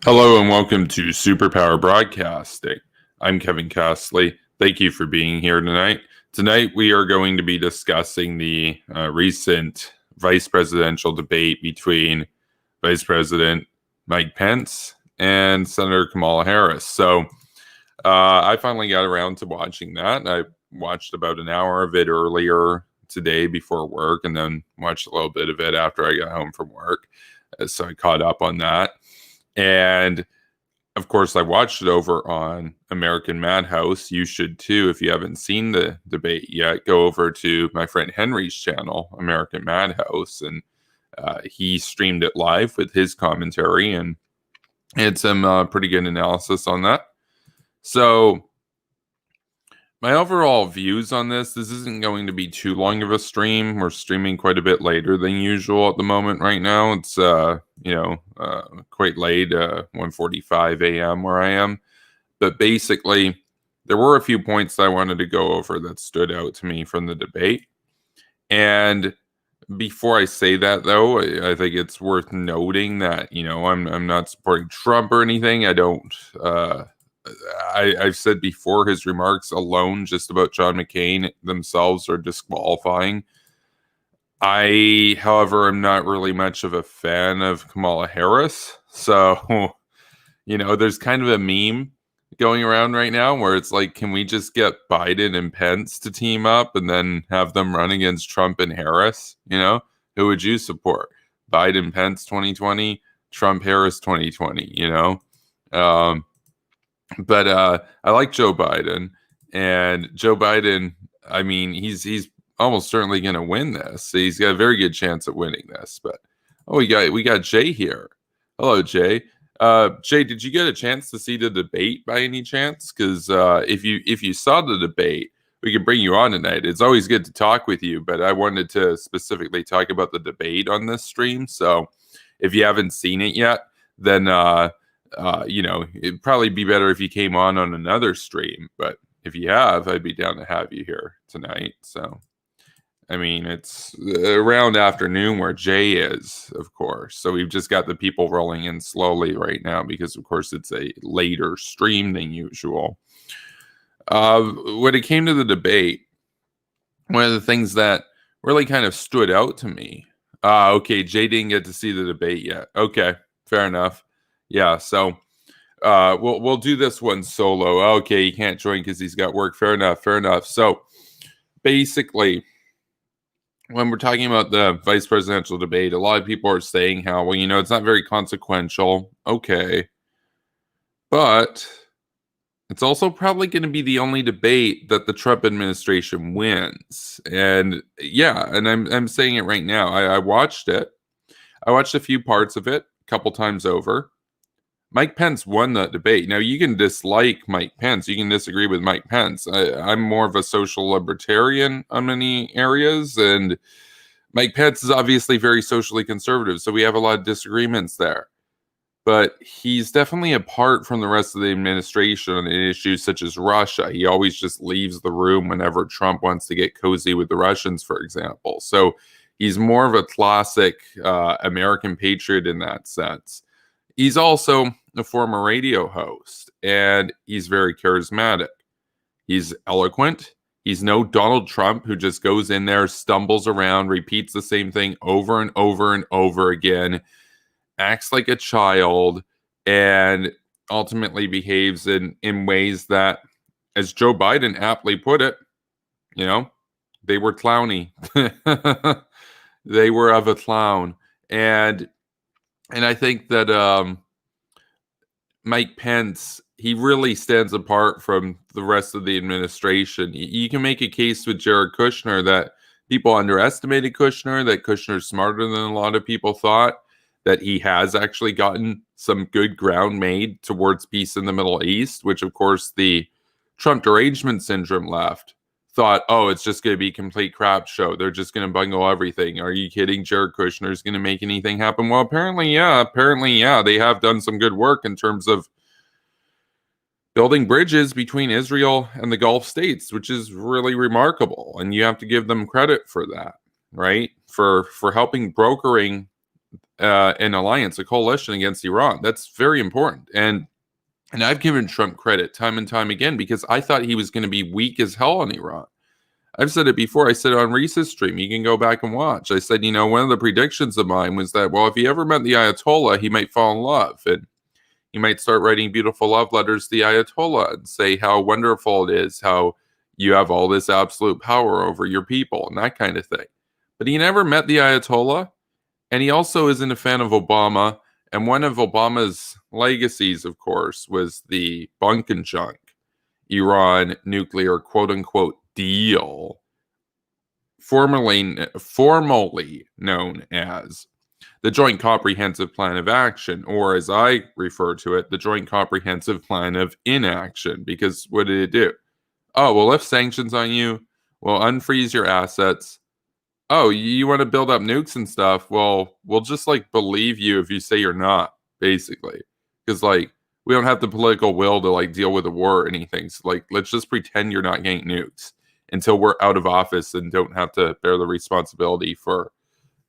Hello and welcome to Superpower Broadcasting. I'm Kevin Castley. Thank you for being here tonight. Tonight we are going to be discussing the recent vice presidential debate between Vice President Mike Pence and Senator Kamala Harris. So I finally got around to watching that. I watched about an hour of it earlier today before work and then watched a little bit of it after I got home from work. So I caught up on that. And of course, I watched it over on American Madhouse. You should too. If you haven't seen the debate yet, go over to my friend Henry's channel, American Madhouse, and he streamed it live with his commentary and had some pretty good analysis on that. So my overall views on this isn't going to be too long of a stream. We're streaming quite a bit later than usual at the moment right now. It's, quite late, 1:45 a.m. where I am. But basically, there were a few points that I wanted to go over that stood out to me from the debate. And before I say that, though, I think it's worth noting that, I'm not supporting Trump or anything. I've said before, his remarks alone just about John McCain themselves are disqualifying. I, however, am not really much of a fan of Kamala Harris. So, there's kind of a meme going around right now where it's like, can we just get Biden and Pence to team up and then have them run against Trump and Harris? Who would you support? Biden, Pence 2020, Trump, Harris 2020, But I like Joe Biden, and Joe Biden, I mean, he's almost certainly going to win this. He's got a very good chance at winning this. But we got Jay here. Hello, Jay. Jay, did you get a chance to see the debate by any chance? Because if you saw the debate, we could bring you on tonight. It's always good to talk with you, but I wanted to specifically talk about the debate on this stream. So if you haven't seen it yet, then it'd probably be better if you came on another stream. But if you have, I'd be down to have you here tonight. So, I mean, it's around afternoon where Jay is, of course. So we've just got the people rolling in slowly right now because, of course, it's a later stream than usual. When it came to the debate, one of the things that really kind of stood out to me. Okay, Jay didn't get to see the debate yet. Okay, fair enough. Yeah, so we'll do this one solo. Okay, he can't join because he's got work. Fair enough. So basically, when we're talking about the vice presidential debate, a lot of people are saying how, well, it's not very consequential. Okay. But it's also probably going to be the only debate that the Trump administration wins. And yeah, and I'm saying it right now. I watched it. I watched a few parts of it a couple times over. Mike Pence won that debate. Now, you can dislike Mike Pence. You can disagree with Mike Pence. I'm more of a social libertarian on many areas, and Mike Pence is obviously very socially conservative, so we have a lot of disagreements there. But he's definitely apart from the rest of the administration on issues such as Russia. He always just leaves the room whenever Trump wants to get cozy with the Russians, for example. So he's more of a classic American patriot in that sense. He's also a former radio host, and he's very charismatic. He's eloquent. He's no Donald Trump who just goes in there, stumbles around, repeats the same thing over and over and over again, acts like a child, and ultimately behaves in ways that, as Joe Biden aptly put it, they were clowny. They were of a clown. And I think that Mike Pence, he really stands apart from the rest of the administration. You can make a case with Jared Kushner that people underestimated Kushner, that Kushner's smarter than a lot of people thought, that he has actually gotten some good ground made towards peace in the Middle East, which, of course, the Trump derangement syndrome left thought, oh, it's just going to be a complete crap show. They're just going to bungle everything. Are you kidding? Jared Kushner is going to make anything happen? Well, apparently, yeah. They have done some good work in terms of building bridges between Israel and the Gulf states, which is really remarkable. And you have to give them credit for that, right? For helping brokering an alliance, a coalition against Iran. That's very important. And I've given Trump credit time and time again because I thought he was going to be weak as hell on Iran. I've said it before. I said it on Reese's stream. You can go back and watch. I said, one of the predictions of mine was that, well, if he ever met the Ayatollah, he might fall in love. And he might start writing beautiful love letters to the Ayatollah and say how wonderful it is, how you have all this absolute power over your people and that kind of thing. But he never met the Ayatollah. And he also isn't a fan of Obama. And one of Obama's legacies, of course, was the bunk and junk Iran nuclear quote unquote deal, formally known as the Joint Comprehensive Plan of Action, or as I refer to it, the Joint Comprehensive Plan of Inaction. Because what did it do? Oh, we'll lift sanctions on you. We'll unfreeze your assets. Oh, you want to build up nukes and stuff? Well, we'll just believe you if you say you're not, basically. Because we don't have the political will to deal with a war or anything. So let's just pretend you're not getting nukes until we're out of office and don't have to bear the responsibility for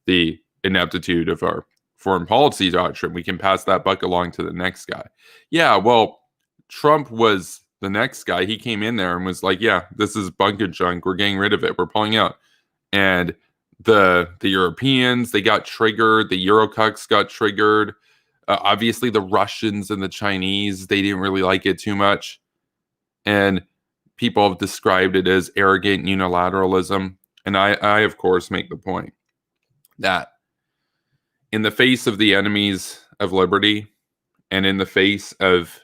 the ineptitude of our foreign policy doctrine. We can pass that buck along to the next guy. Yeah, well, Trump was the next guy. He came in there and was like, yeah, this is bunk and junk. We're getting rid of it. We're pulling out. And the Europeans, they got triggered. The Eurocucks got triggered. Obviously, the Russians and the Chinese, they didn't really like it too much. And people have described it as arrogant unilateralism. And I of course, make the point that in the face of the enemies of liberty and in the face of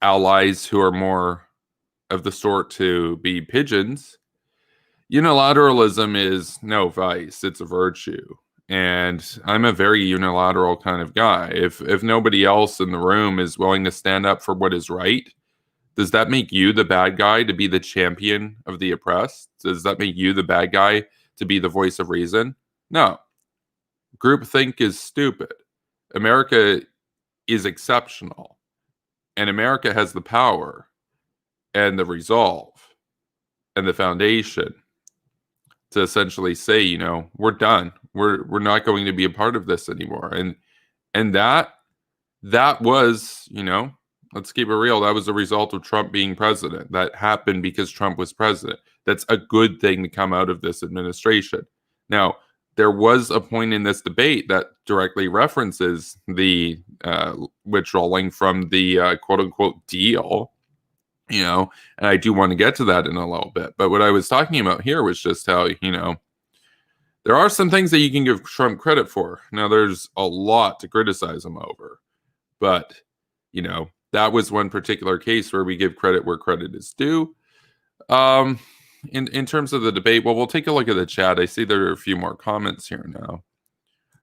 allies who are more of the sort to be pigeons, unilateralism is no vice, it's a virtue. And I'm a very unilateral kind of guy. If nobody else in the room is willing to stand up for what is right, does that make you the bad guy to be the champion of the oppressed? Does that make you the bad guy to be the voice of reason? No. Groupthink is stupid. America is exceptional. And America has the power and the resolve and the foundation to essentially say, we're done. We're not going to be a part of this anymore. And that was, let's keep it real. That was a result of Trump being president. That happened because Trump was president. That's a good thing to come out of this administration. Now, there was a point in this debate that directly references the withdrawing from the quote unquote deal, and I do want to get to that in a little bit. But what I was talking about here was just how, there are some things that you can give Trump credit for. Now, there's a lot to criticize him over. But, that was one particular case where we give credit where credit is due. In terms of the debate, well, we'll take a look at the chat. I see there are a few more comments here now.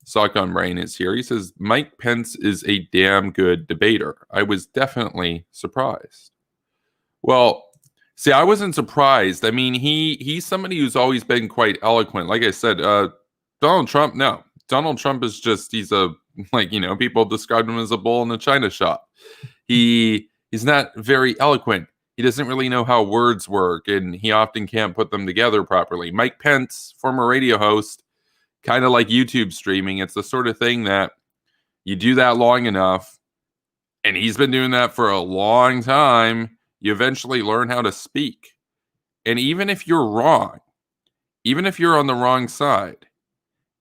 Sock on Brain is here. He says, Mike Pence is a damn good debater. I was definitely surprised. Well, see, I wasn't surprised. I mean, he's somebody who's always been quite eloquent. Like I said, Donald Trump, no. Donald Trump is just, he's a, people describe him as a bull in a china shop. He's not very eloquent. He doesn't really know how words work, and he often can't put them together properly. Mike Pence, former radio host, kind of like YouTube streaming. It's the sort of thing that you do that long enough, and he's been doing that for a long time, you eventually learn how to speak. And even if you're wrong, even if you're on the wrong side,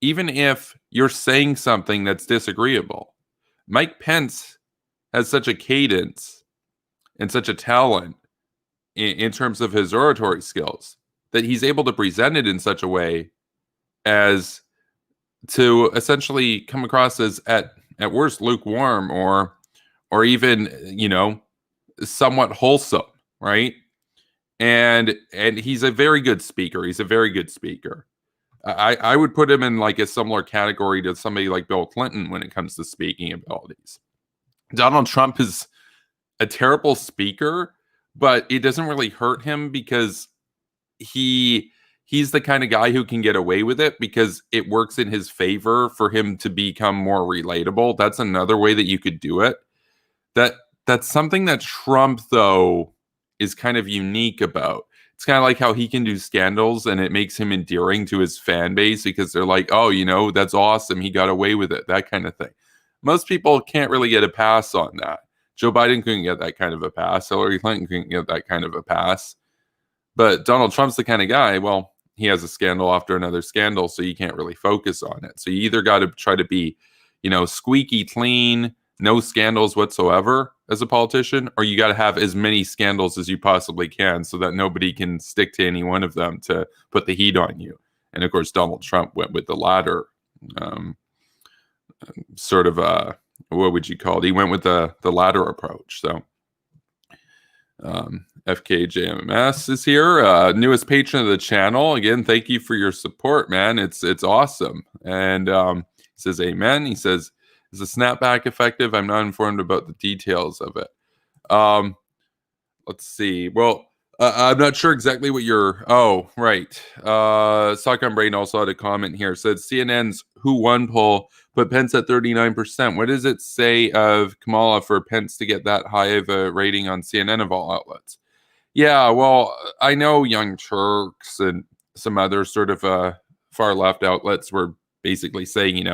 even if you're saying something that's disagreeable, Mike Pence has such a cadence and such a talent in terms of his oratory skills that he's able to present it in such a way as to essentially come across as at worst lukewarm or even somewhat wholesome, right? And he's a very good speaker. He's a very good speaker. I would put him in a similar category to somebody like Bill Clinton when it comes to speaking abilities. Donald Trump is a terrible speaker, but it doesn't really hurt him because he's the kind of guy who can get away with it because it works in his favor for him to become more relatable. That's another way that you could do it. That's something that Trump, though, is kind of unique about. it's kind of like how he can do scandals and it makes him endearing to his fan base because they're like, oh, that's awesome. He got away with it, that kind of thing. Most people can't really get a pass on that. Joe Biden couldn't get that kind of a pass. Hillary Clinton couldn't get that kind of a pass. But Donald Trump's the kind of guy, well, he has a scandal after another scandal, so you can't really focus on it. So you either got to try to be, squeaky clean, no scandals whatsoever as a politician, or you got to have as many scandals as you possibly can so that nobody can stick to any one of them to put the heat on you. And of course, Donald Trump went with the latter sort of, what would you call it? He went with the latter approach. So FKJMS is here, newest patron of the channel. Again, thank you for your support, man. It's awesome. And he says, amen. He says, is the snapback effective? I'm not informed about the details of it. Let's see. Well, I'm not sure exactly what you're. Oh, right. Sock on Brain also had a comment here. It said CNN's Who Won poll put Pence at 39%. What does it say of Kamala for Pence to get that high of a rating on CNN of all outlets? Yeah, well, I know Young Turks and some other sort of far left outlets were basically saying,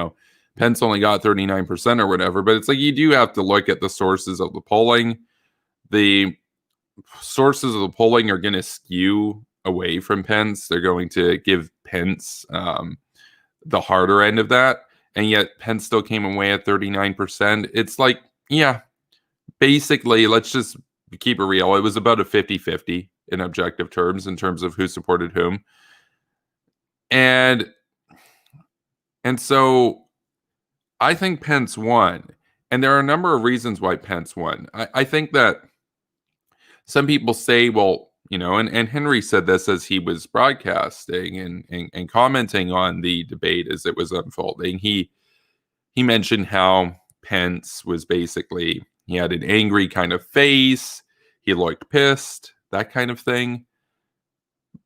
Pence only got 39% or whatever, but it's like you do have to look at the sources of the polling. The sources of the polling are going to skew away from Pence. They're going to give Pence the harder end of that, and yet Pence still came away at 39%. It's like, yeah, basically, let's just keep it real. It was about a 50-50 in objective terms, in terms of who supported whom. And so I think Pence won. And there are a number of reasons why Pence won. I think that some people say, well, and Henry said this as he was broadcasting and commenting on the debate as it was unfolding. He mentioned how Pence was basically, he had an angry kind of face. He looked pissed, that kind of thing.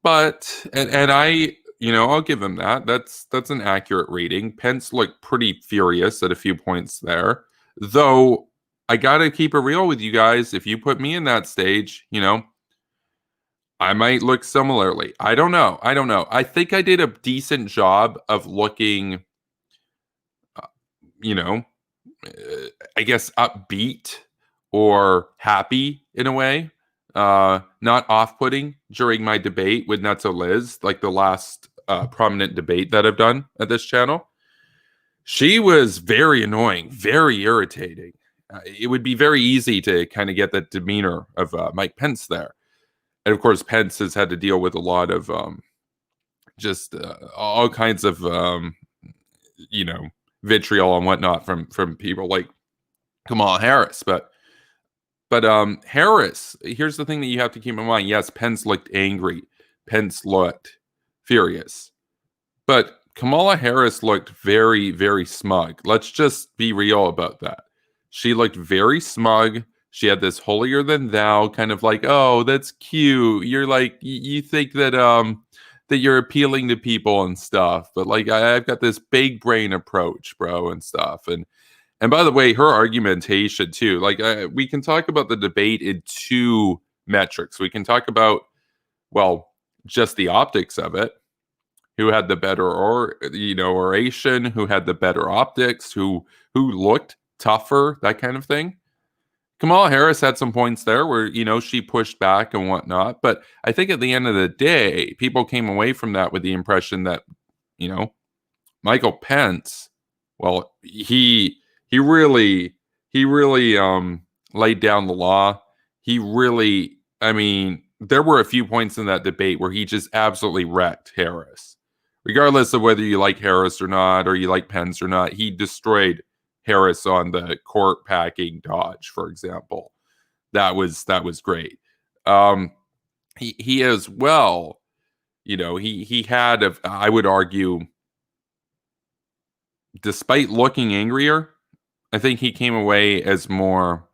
But, and I, I'll give him that. That's an accurate reading. Pence looked pretty furious at a few points there. Though, I got to keep it real with you guys. If you put me in that stage, I might look similarly. I don't know. I think I did a decent job of looking, I guess upbeat or happy in a way. Not off-putting during my debate with Nutso Liz, like the last prominent debate that I've done at this channel. She was very annoying, very irritating. It would be very easy to kind of get that demeanor of Mike Pence there. And of course, Pence has had to deal with a lot of just all kinds of, vitriol and whatnot from people like Kamala Harris. But Harris, here's the thing that you have to keep in mind. Yes, Pence looked angry. Pence looked furious. But Kamala Harris looked very, very smug. Let's just be real about that. She looked very smug. She had this holier than thou kind of like, oh, that's cute. You're like, you think that that you're appealing to people and stuff. But like, I've got this big brain approach, bro, and stuff. And by the way, her argumentation too, like we can talk about the debate in two metrics. We can talk about, well, just the optics of it. Who had the better oration, who had the better optics, who looked tougher, that kind of thing. Kamala Harris had some points there where, she pushed back and whatnot. But I think at the end of the day, people came away from that with the impression that, Michael Pence, well, he really laid down the law. He really, there were a few points in that debate where he just absolutely wrecked Harris. Regardless of whether you like Harris or not, or you like Pence or not, he destroyed Harris on the court packing dodge, for example. That was great. He as well, he had, I would argue, despite looking angrier, I think he came away as more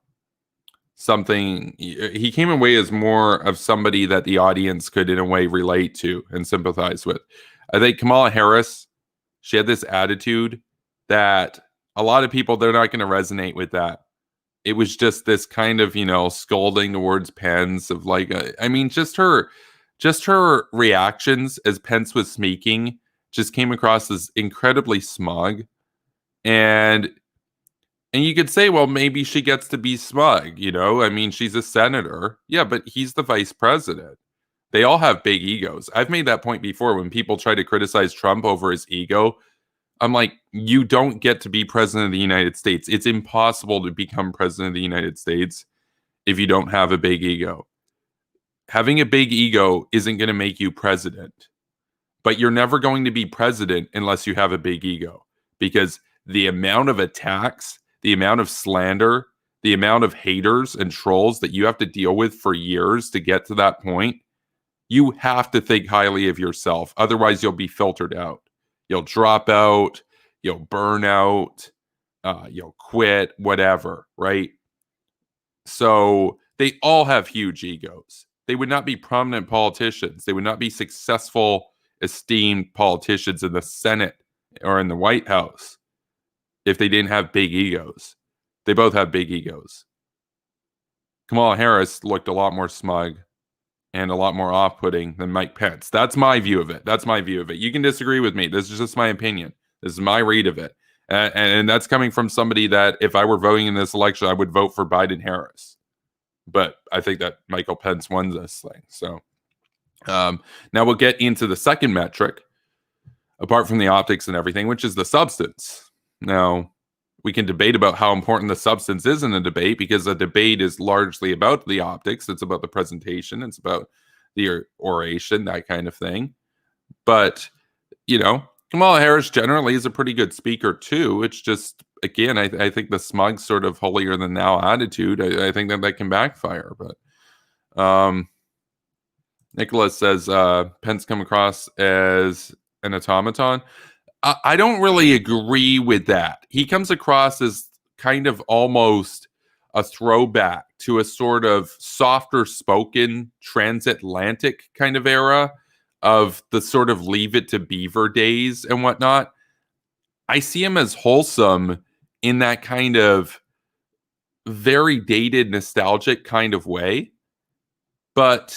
something. He came away as more of somebody that the audience could, in a way, relate to and sympathize with. I think Kamala Harris, she had this attitude that a lot of people, they're not going to resonate with that. It was just this kind of, scolding towards Pence of like, just just her reactions as Pence was speaking just came across as incredibly smug. And you could say, well, maybe she gets to be smug, you know? I mean, she's a senator. Yeah, but he's the vice president. They all have big egos. I've made that point before when people try to criticize Trump over his ego. I'm like, you don't get to be president of the United States. It's impossible to become president of the United States if you don't have a big ego. Having a big ego isn't going to make you president, but you're never going to be president unless you have a big ego, because the amount of attacks, the amount of slander, the amount of haters and trolls that you have to deal with for years to get to that point, you have to think highly of yourself. Otherwise, you'll be filtered out. You'll drop out, you'll burn out, you'll quit, whatever, right? So they all have huge egos. They would not be prominent politicians. They would not be successful, esteemed politicians in the Senate or in the White House if they didn't have big egos. They both have big egos. Kamala Harris looked a lot more smug and a lot more off-putting than Mike Pence. That's my view of it. You can disagree with me. This is just my opinion. This is my read of it. And that's coming from somebody that if I were voting in this election, I would vote for Biden-Harris. But I think that Michael Pence won this thing. So now we'll get into the second metric, apart from the optics and everything, which is the substance. Now, we can debate about how important the substance is in a debate, because a debate is largely about the optics. It's about the presentation. It's about the oration, that kind of thing. But, you know, Kamala Harris generally is a pretty good speaker too. It's just, again, I think the smug sort of holier than thou attitude, I think that can backfire. But Nicholas says Pence come across as an automaton. I don't really agree with that. He comes across as kind of almost a throwback to a sort of softer spoken transatlantic kind of era of the sort of Leave It to Beaver days and whatnot. I see him as wholesome in that kind of very dated, nostalgic kind of way. But,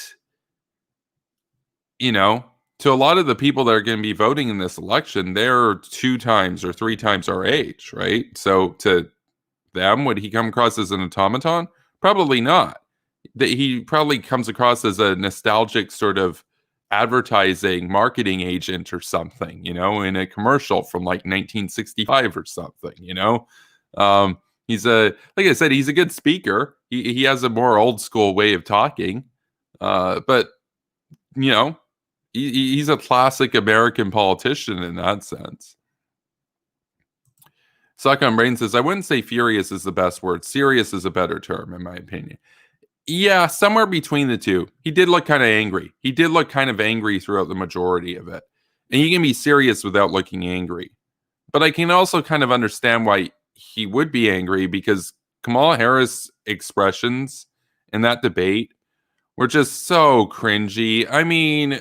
you know, to a lot of the people that are going to be voting in this election, they're 2 times or 3 times our age, right? So to them, would he come across as an automaton? Probably not. He probably comes across as a nostalgic sort of advertising marketing agent or something, you know, in a commercial from like 1965 or something, you know. He's like I said, he's a good speaker. He has a more old school way of talking, but you know, he's a classic American politician in that sense. Suck on Brain says, I wouldn't say furious is the best word. Serious is a better term, in my opinion. Yeah, somewhere between the two. He did look kind of angry. He did look kind of angry throughout the majority of it. And you can be serious without looking angry. But I can also kind of understand why he would be angry, because Kamala Harris' expressions in that debate were just so cringy. I mean,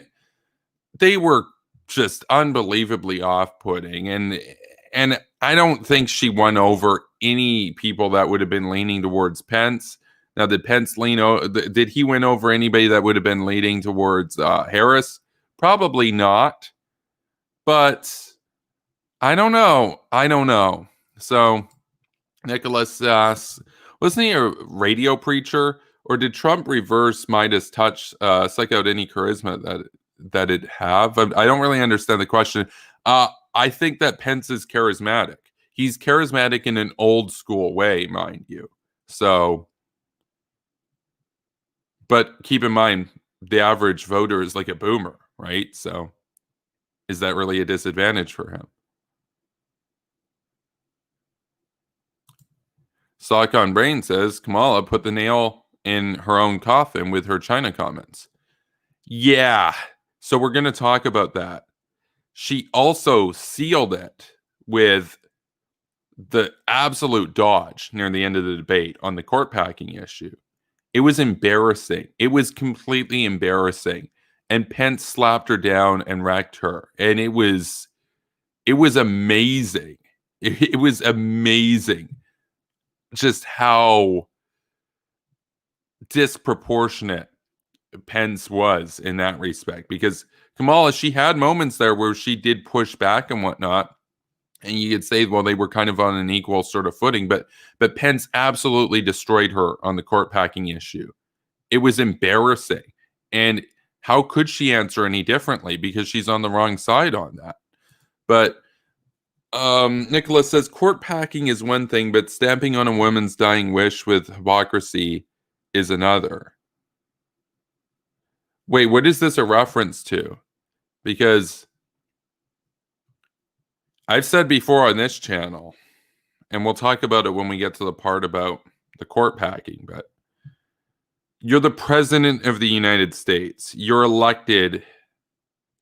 they were just unbelievably off-putting, and I don't think she won over any people that would have been leaning towards Pence. Now, did Pence did he win over anybody that would have been leaning towards Harris? Probably not. But I don't know. So Nicholas asks, wasn't he a radio preacher, or did Trump reverse Midas touch suck out any charisma that it have? I don't really understand the question. I think that Pence is charismatic. He's charismatic in an old school way, mind you. So, but keep in mind, the average voter is like a boomer, right? So is that really a disadvantage for him? Sock on Brain says, Kamala put the nail in her own coffin with her China comments. Yeah, so we're going to talk about that. She also sealed it with the absolute dodge near the end of the debate on the court packing issue. It was embarrassing. It was completely embarrassing. And Pence slapped her down and wrecked her. And it was amazing. It was amazing just how disproportionate Pence was in that respect, because Kamala, she had moments there where she did push back and whatnot. And you could say, well, they were kind of on an equal sort of footing, but Pence absolutely destroyed her on the court packing issue. It was embarrassing. And how could she answer any differently? Because she's on the wrong side on that. But Nicholas says court packing is one thing, but stamping on a woman's dying wish with hypocrisy is another. Wait, what is this a reference to? Because I've said before on this channel, and we'll talk about it when we get to the part about the court packing, but you're the president of the United States. You're elected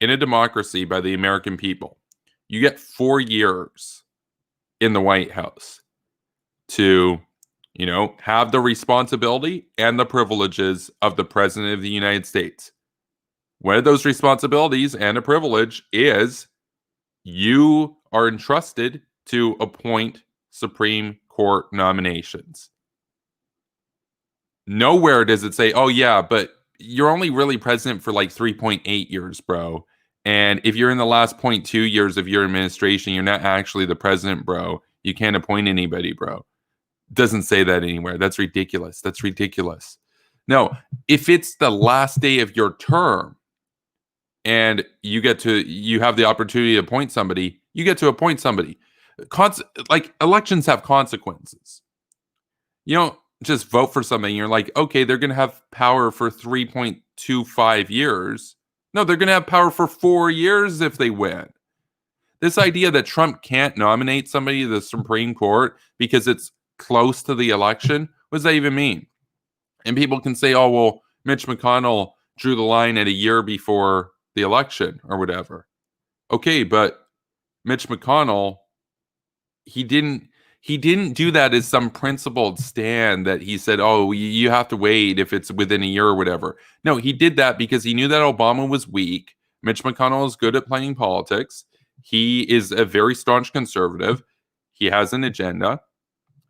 in a democracy by the American people. You get 4 years in the White House to, have the responsibility and the privileges of the president of the United States. One of those responsibilities and a privilege is you are entrusted to appoint Supreme Court nominations. Nowhere does it say, oh yeah, but you're only really president for like 3.8 years, bro. And if you're in the last 0.2 years of your administration, you're not actually the president, bro. You can't appoint anybody, bro. Doesn't say that anywhere. That's ridiculous. That's ridiculous. No, if it's the last day of your term and you have the opportunity to appoint somebody, you get to appoint somebody. Like elections have consequences. You don't just vote for something. You're like, okay, they're going to have power for 3.25 years. No, they're going to have power for 4 years if they win. This idea that Trump can't nominate somebody to the Supreme Court because it's close to the election, what does that even mean? And people can say, oh, well, Mitch McConnell drew the line at a year before the election or whatever. Okay, but Mitch McConnell, he didn't do that as some principled stand that he said, oh, you have to wait if it's within a year or whatever. No, he did that because he knew that Obama was weak. Mitch McConnell is good at playing politics. He is a very staunch conservative. He has an agenda.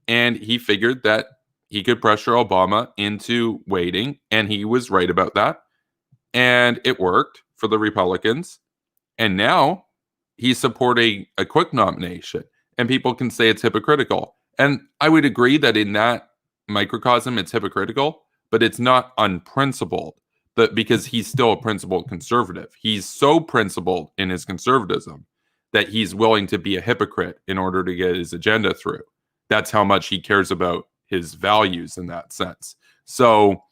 And he figured that he could pressure Obama into waiting. And he was right about that. And it worked for the Republicans. And now he's supporting a quick nomination. And people can say it's hypocritical. And I would agree that in that microcosm, it's hypocritical, but it's not unprincipled. Because he's still a principled conservative. He's so principled in his conservatism that he's willing to be a hypocrite in order to get his agenda through. That's how much he cares about his values in that sense. So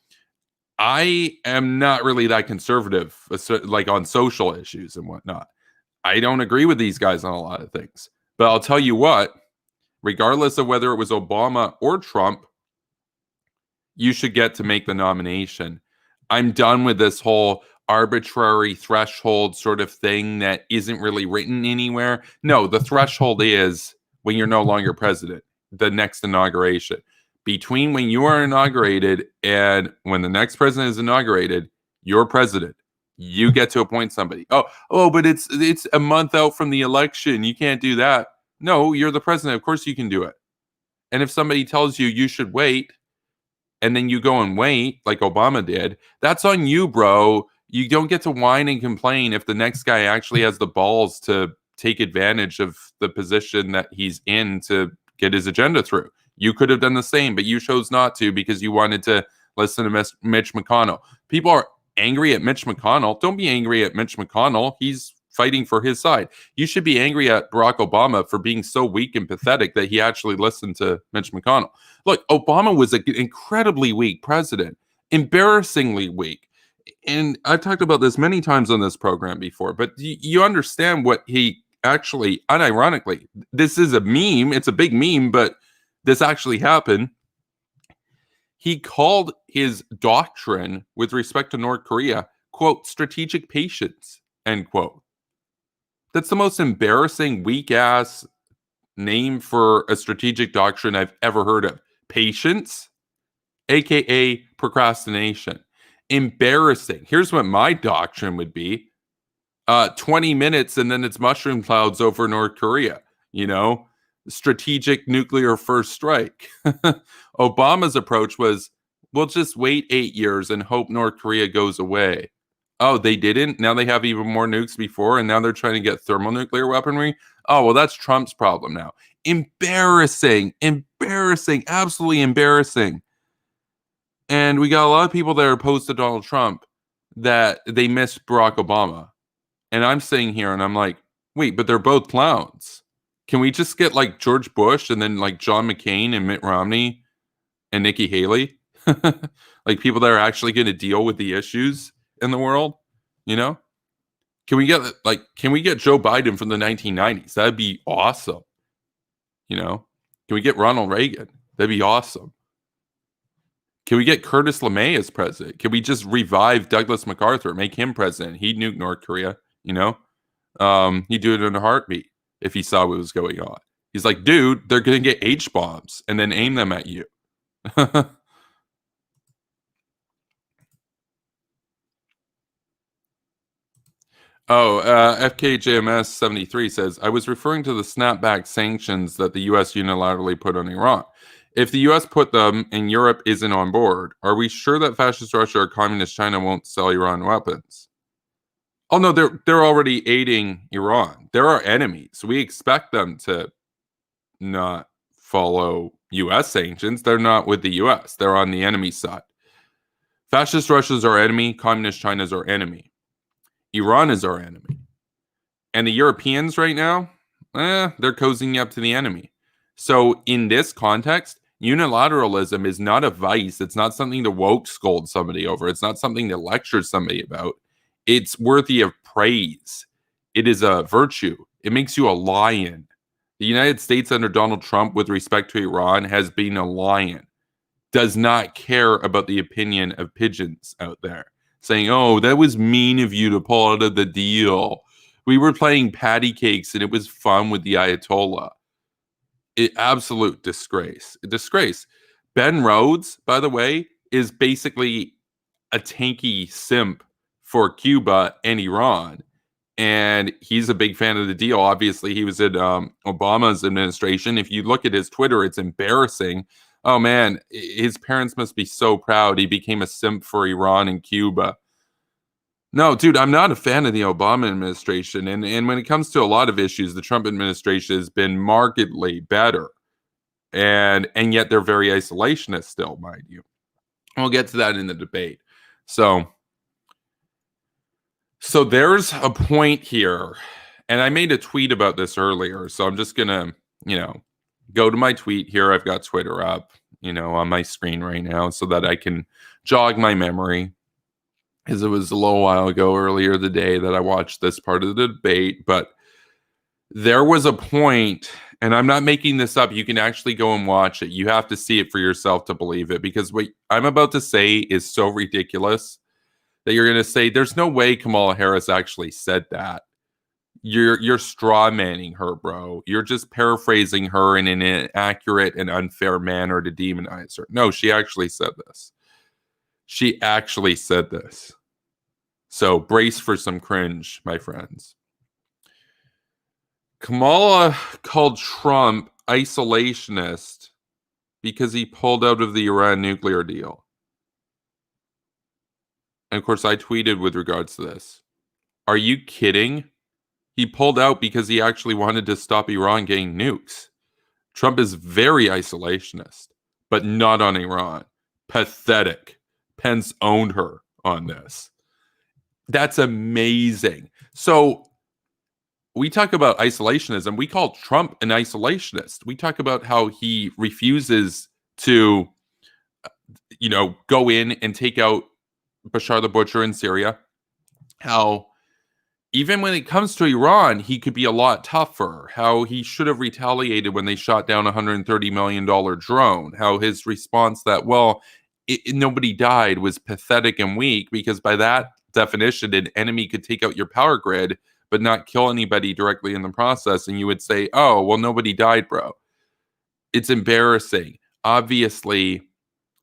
I am not really that conservative, like on social issues and whatnot. I don't agree with these guys on a lot of things. But I'll tell you what, regardless of whether it was Obama or Trump, you should get to make the nomination. I'm done with this whole arbitrary threshold sort of thing that isn't really written anywhere. No, the threshold is when you're no longer president, the next inauguration. Between when you are inaugurated and when the next president is inaugurated, you're president. You get to appoint somebody. Oh, but it's a month out from the election. You can't do that. No, you're the president. Of course you can do it. And if somebody tells you you should wait, and then you go and wait, like Obama did, that's on you, bro. You don't get to whine and complain if the next guy actually has the balls to take advantage of the position that he's in to get his agenda through. You could have done the same, but you chose not to because you wanted to listen to Mitch McConnell. People are angry at Mitch McConnell. Don't be angry at Mitch McConnell. He's fighting for his side. You should be angry at Barack Obama for being so weak and pathetic that he actually listened to Mitch McConnell. Look, Obama was an incredibly weak president, embarrassingly weak. And I've talked about this many times on this program before, but you understand what he actually, unironically, this is a meme. It's a big meme, but this actually happened. He called his doctrine with respect to North Korea, quote, strategic patience, end quote. That's the most embarrassing, weak-ass name for a strategic doctrine I've ever heard of. Patience, a.k.a. procrastination. Embarrassing. Here's what my doctrine would be. 20 minutes and then it's mushroom clouds over North Korea. Strategic nuclear first strike. Obama's approach was, we'll just wait 8 years and hope North Korea goes away. Oh, they didn't? Now they have even more nukes before, and now they're trying to get thermonuclear weaponry? Oh, well, that's Trump's problem now. Embarrassing. Embarrassing. Absolutely embarrassing. And we got a lot of people that are opposed to Donald Trump that they miss Barack Obama. And I'm sitting here and I'm like, wait, but they're both clowns. Can we just get like George Bush and then like John McCain and Mitt Romney and Nikki Haley? Like people that are actually going to deal with the issues in the world, you know? Can we get Joe Biden from the 1990s? That'd be awesome. You know? Can we get Ronald Reagan? That'd be awesome. Can we get Curtis LeMay as president? Can we just revive Douglas MacArthur, make him president? He'd nuke North Korea, you know? He'd do it in a heartbeat if he saw what was going on. He's like, dude, they're going to get H-bombs and then aim them at you. FKJMS 73 says, I was referring to the snapback sanctions that the U.S. unilaterally put on Iran. If the U.S. put them and Europe isn't on board, are we sure that fascist Russia or communist China won't sell Iran weapons? Oh, no, they're already aiding Iran. They're our enemies. We expect them to not follow U.S. sanctions. They're not with the U.S. They're on the enemy side. Fascist Russia is our enemy. Communist China is our enemy. Iran is our enemy. And the Europeans right now, they're cozying up to the enemy. So in this context, unilateralism is not a vice. It's not something to woke scold somebody over. It's not something to lecture somebody about. It's worthy of praise. It is a virtue. It makes you a lion. The United States under Donald Trump with respect to Iran has been a lion. Does not care about the opinion of pigeons out there saying, oh, that was mean of you to pull out of the deal. We were playing patty cakes and it was fun with the Ayatollah. Absolute disgrace. A disgrace. Ben Rhodes, by the way, is basically a tanky simp for Cuba and Iran. And he's a big fan of the deal. Obviously, he was in Obama's administration. If you look at his Twitter, it's embarrassing. Oh, man, his parents must be so proud. He became a simp for Iran and Cuba. No, dude, I'm not a fan of the Obama administration. And when it comes to a lot of issues, the Trump administration has been markedly better. And yet they're very isolationist still, mind you. We'll get to that in the debate. So there's a point here. And I made a tweet about this earlier. So I'm just going to, go to my tweet here. I've got Twitter up, on my screen right now so that I can jog my memory. Because it was a little while ago earlier the day that I watched this part of the debate. But there was a point, and I'm not making this up. You can actually go and watch it. You have to see it for yourself to believe it. Because what I'm about to say is so ridiculous that you're going to say, there's no way Kamala Harris actually said that. You're straw manning her, bro. You're just paraphrasing her in an inaccurate and unfair manner to demonize her. No, she actually said this. She actually said this. So brace for some cringe, my friends. Kamala called Trump isolationist because he pulled out of the Iran nuclear deal. And of course, I tweeted with regards to this. Are you kidding? He pulled out because he actually wanted to stop Iran getting nukes. Trump is very isolationist, but not on Iran. Pathetic. Pence owned her on this. That's amazing. So we talk about isolationism. We call Trump an isolationist. We talk about how he refuses to, go in and take out Bashar the Butcher in Syria. How even when it comes to Iran, he could be a lot tougher. How he should have retaliated when they shot down a $130 million drone. How his response that, nobody died was pathetic and weak, because by that definition, an enemy could take out your power grid but not kill anybody directly in the process. And you would say, oh, well, nobody died, bro. It's embarrassing. Obviously,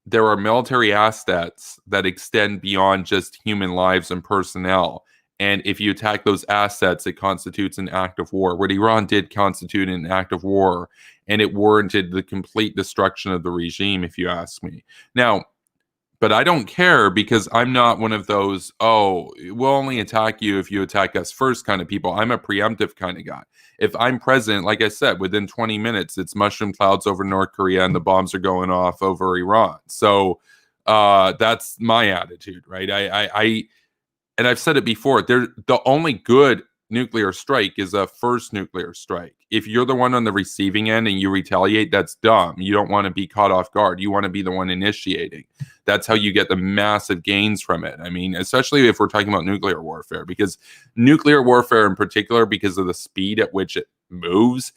there are military assets that extend beyond just human lives and personnel. And if you attack those assets, it constitutes an act of war. What Iran did constitute an act of war, and it warranted the complete destruction of the regime, if you ask me. Now, But I don't care because I'm not one of those, oh, we'll only attack you if you attack us first kind of people. I'm a preemptive kind of guy. If I'm president, like I said, within 20 minutes, it's mushroom clouds over North Korea and the bombs are going off over Iran. So that's my attitude, right? And I've said it before, the only good nuclear strike is a first nuclear strike. If you're the one on the receiving end and you retaliate, that's dumb. You don't want to be caught off guard. You want to be the one initiating. That's how you get the massive gains from it. I mean, especially if we're talking about nuclear warfare, because nuclear warfare in particular, because of the speed at which it moves,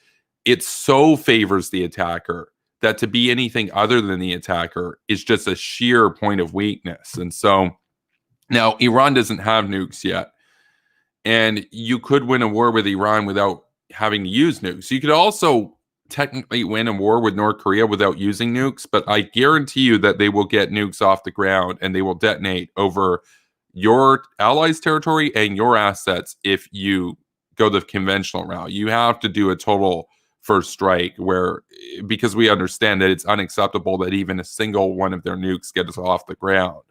it so favors the attacker that to be anything other than the attacker is just a sheer point of weakness. And so now Iran doesn't have nukes yet. And you could win a war with Iran without having to use nukes. You could also technically win a war with North Korea without using nukes, but I guarantee you that they will get nukes off the ground and they will detonate over your allies' territory and your assets if you go the conventional route. You have to do a total first strike because we understand that it's unacceptable that even a single one of their nukes gets off the ground.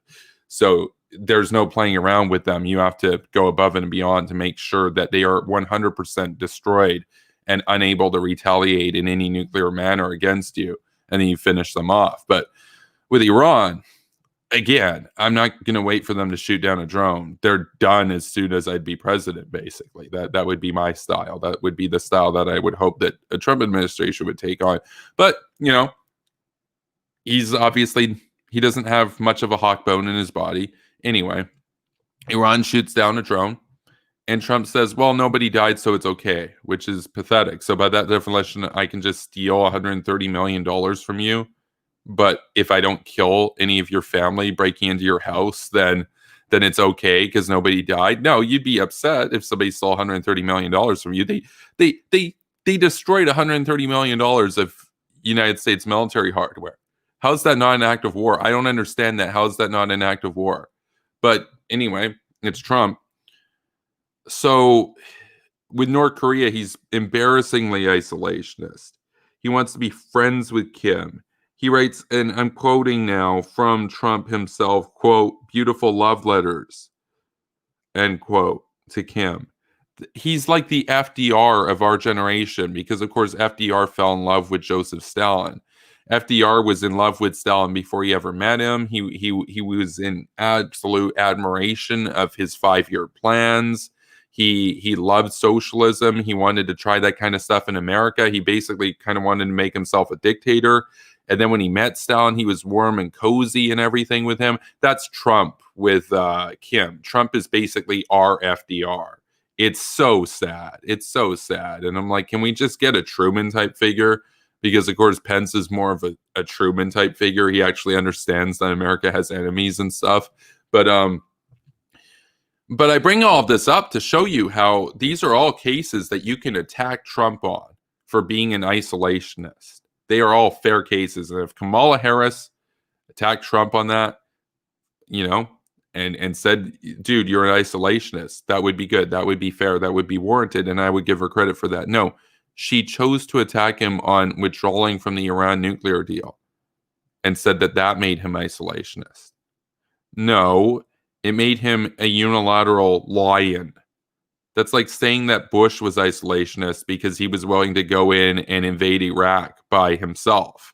So there's no playing around with them. You have to go above and beyond to make sure that they are 100% destroyed and unable to retaliate in any nuclear manner against you. And then you finish them off. But with Iran, again, I'm not going to wait for them to shoot down a drone. They're done as soon as I'd be president, basically. That would be my style. That would be the style that I would hope that a Trump administration would take on. But, he's obviously, he doesn't have much of a hawk bone in his body. Anyway, Iran shoots down a drone, and Trump says, well, nobody died, so it's okay, which is pathetic. So by that definition, I can just steal $130 million from you. But if I don't kill any of your family breaking into your house, then it's okay because nobody died. No, you'd be upset if somebody stole $130 million from you. They destroyed $130 million of United States military hardware. How's that not an act of war? I don't understand that. How is that not an act of war? But anyway, it's Trump. So with North Korea, he's embarrassingly isolationist. He wants to be friends with Kim. He writes, and I'm quoting now from Trump himself, quote, beautiful love letters, end quote, to Kim. He's like the FDR of our generation because, of course, FDR fell in love with Joseph Stalin. FDR was in love with Stalin before he ever met him. He was in absolute admiration of his 5-year plans. He loved socialism. He wanted to try that kind of stuff in America. He basically kind of wanted to make himself a dictator. And then when he met Stalin, he was warm and cozy and everything with him. That's Trump with Kim. Trump is basically our FDR. It's so sad. It's so sad. And I'm like, can we just get a Truman type figure? Because, of course, Pence is more of a Truman type figure. He actually understands that America has enemies and stuff. But I bring all of this up to show you how these are all cases that you can attack Trump on for being an isolationist. They are all fair cases. And if Kamala Harris attacked Trump on that, and said, dude, you're an isolationist, that would be good. That would be fair. That would be warranted. And I would give her credit for that. No. She chose to attack him on withdrawing from the Iran nuclear deal and said that made him isolationist. No, it made him a unilateral lion. That's like saying that Bush was isolationist because he was willing to go in and invade Iraq by himself,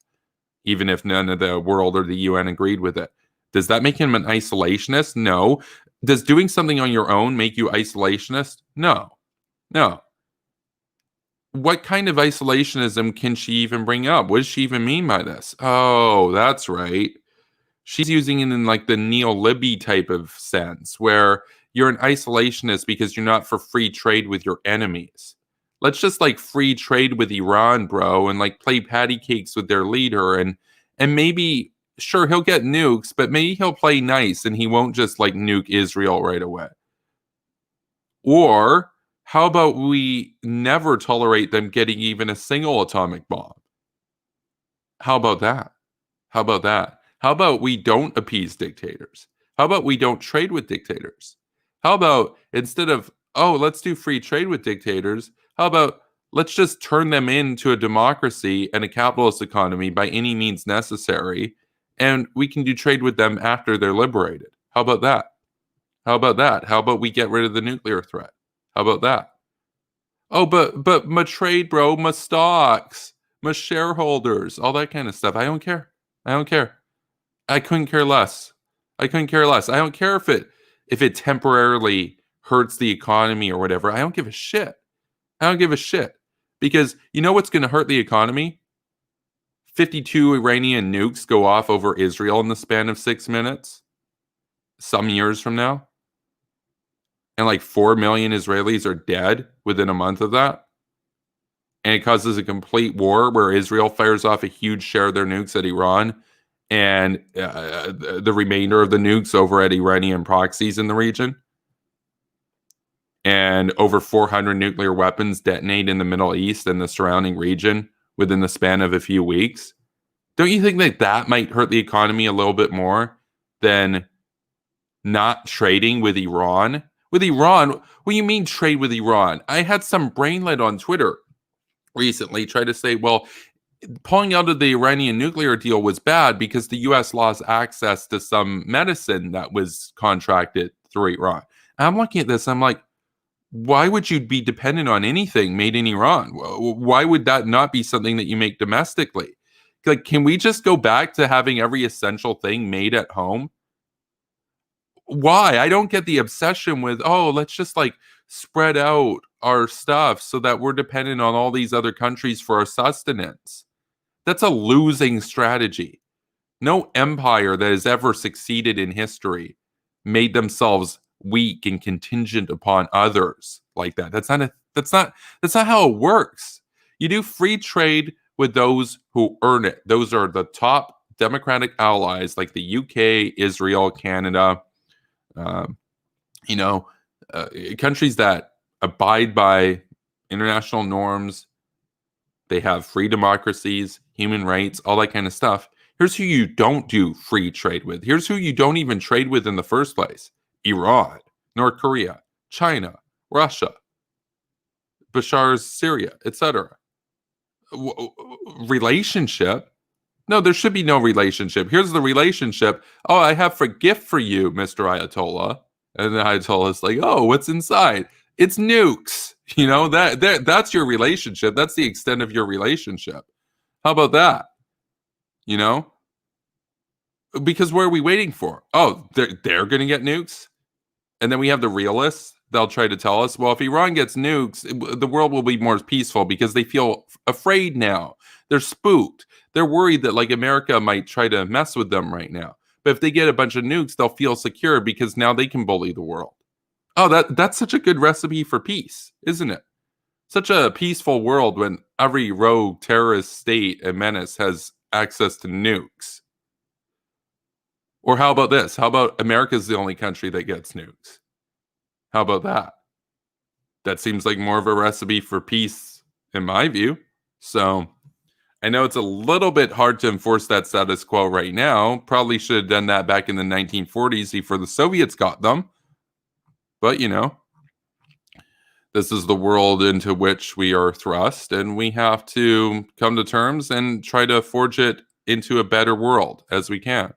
even if none of the world or the UN agreed with it. Does that make him an isolationist? No. Does doing something on your own make you isolationist? No. What kind of isolationism can she even bring up? What does she even mean by this? Oh, that's right. She's using it in like the neo-Libby type of sense where you're an isolationist because you're not for free trade with your enemies. Let's just like free trade with Iran, bro, and like play patty cakes with their leader and maybe, sure, he'll get nukes, but maybe he'll play nice and he won't just like nuke Israel right away. Or how about we never tolerate them getting even a single atomic bomb? How about that? How about we don't appease dictators? How about we don't trade with dictators? How about instead of, let's do free trade with dictators, how about let's just turn them into a democracy and a capitalist economy by any means necessary and we can do trade with them after they're liberated. How about that? How about that? How about we get rid of the nuclear threat? How about that? Oh, but my trade, bro, my stocks, my shareholders, all that kind of stuff. I don't care. I don't care. I couldn't care less. I couldn't care less. I don't care if it temporarily hurts the economy or whatever. I don't give a shit. I don't give a shit. Because you know what's going to hurt the economy? 52 Iranian nukes go off over Israel in the span of 6 minutes, some years from now. And like 4 million Israelis are dead within a month of that. And it causes a complete war where Israel fires off a huge share of their nukes at Iran and the remainder of the nukes over at Iranian proxies in the region. And over 400 nuclear weapons detonate in the Middle East and the surrounding region within the span of a few weeks. Don't you think that that might hurt the economy a little bit more than not trading with Iran? With Iran? What do you mean trade with Iran? I had some brainlet on Twitter recently try to say, well, pulling out of the Iranian nuclear deal was bad because the U.S. lost access to some medicine that was contracted through Iran. And I'm looking at this, I'm like, why would you be dependent on anything made in Iran? Why would that not be something that you make domestically? Like, can we just go back to having every essential thing made at home? Why? I don't get the obsession with, oh, let's just like spread out our stuff so that we're dependent on all these other countries for our sustenance. That's a losing strategy. No empire that has ever succeeded in history made themselves weak and contingent upon others like that. That's not how it works. You do free trade with those who earn it. Those are the top democratic allies like the UK, Israel, Canada, countries that abide by international norms. They have free democracies, human rights, all that kind of stuff. Here's who you don't do free trade with. Here's who you don't even trade with in the first place. Iran, North Korea, China, Russia, Bashar's Syria, etc. Relationship? No, there should be no relationship. Here's the relationship. Oh, I have a gift for you, Mr. Ayatollah. And the Ayatollah's like, oh, what's inside? It's nukes. You know, that's your relationship. That's the extent of your relationship. How about that? You know? Because what are we waiting for? Oh, they're going to get nukes? And then we have the realists. They'll try to tell us, well, if Iran gets nukes, the world will be more peaceful because they feel afraid now. They're spooked. They're worried that like America might try to mess with them right now. But if they get a bunch of nukes, they'll feel secure because now they can bully the world. Oh, that's such a good recipe for peace, isn't it? Such a peaceful world when every rogue terrorist state and menace has access to nukes. Or how about this? How about America's the only country that gets nukes? How about that? That seems like more of a recipe for peace in my view. So I know it's a little bit hard to enforce that status quo right now. Probably should have done that back in the 1940s before the Soviets got them. But, you know, this is the world into which we are thrust, and we have to come to terms and try to forge it into a better world as we can.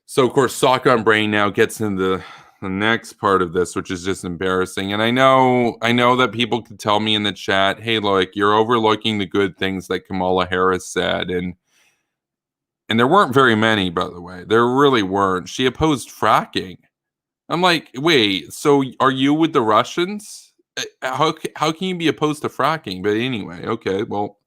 So, of course, Sock on Brain now gets into the next part of this, which is just embarrassing. And I know that people could tell me in the chat, hey, look, you're overlooking the good things that Kamala Harris said. And there weren't very many, by the way. There really weren't. She opposed fracking. I'm like, wait, so are you with the Russians? How can you be opposed to fracking? But anyway, okay, well,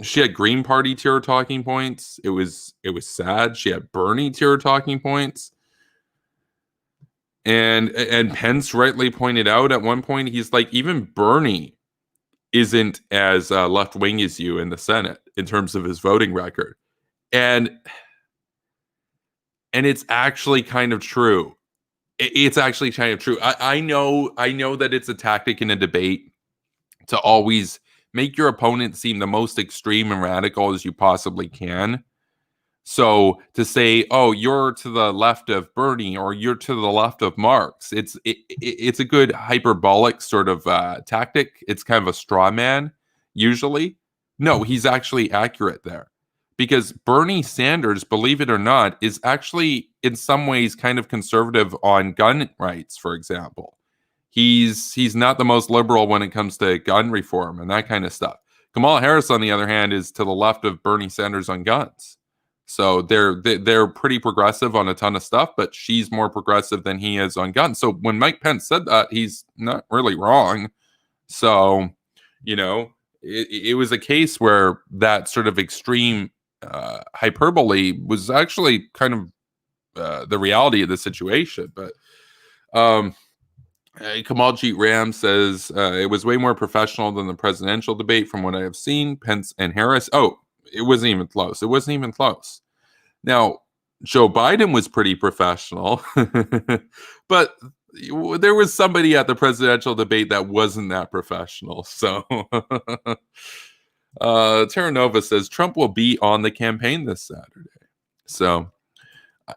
she had Green Party tier talking points. It was sad. She had Bernie tier talking points. And Pence rightly pointed out at one point, he's like, even Bernie isn't as left-wing as you in the Senate in terms of his voting record. And it's actually kind of true. It's actually kind of true. I know that it's a tactic in a debate to always make your opponent seem the most extreme and radical as you possibly can. So to say, oh, you're to the left of Bernie or you're to the left of Marx, it's a good hyperbolic sort of tactic. It's kind of a straw man, usually. No, he's actually accurate there. Because Bernie Sanders, believe it or not, is actually in some ways kind of conservative on gun rights, for example. He's not the most liberal when it comes to gun reform and that kind of stuff. Kamala Harris, on the other hand, is to the left of Bernie Sanders on guns. So they're pretty progressive on a ton of stuff, but she's more progressive than he is on guns. So when Mike Pence said that, he's not really wrong. So, you know, it was a case where that sort of extreme hyperbole was actually kind of the reality of the situation. But Kamaljeet Ram says it was way more professional than the presidential debate from what I have seen. Pence and Harris. Oh, it wasn't even close. It wasn't even close. Now, Joe Biden was pretty professiononal, but there was somebody at the presidential debate that wasn't that professional. So Terra Nova says Trump will be on the campaign this Saturday. So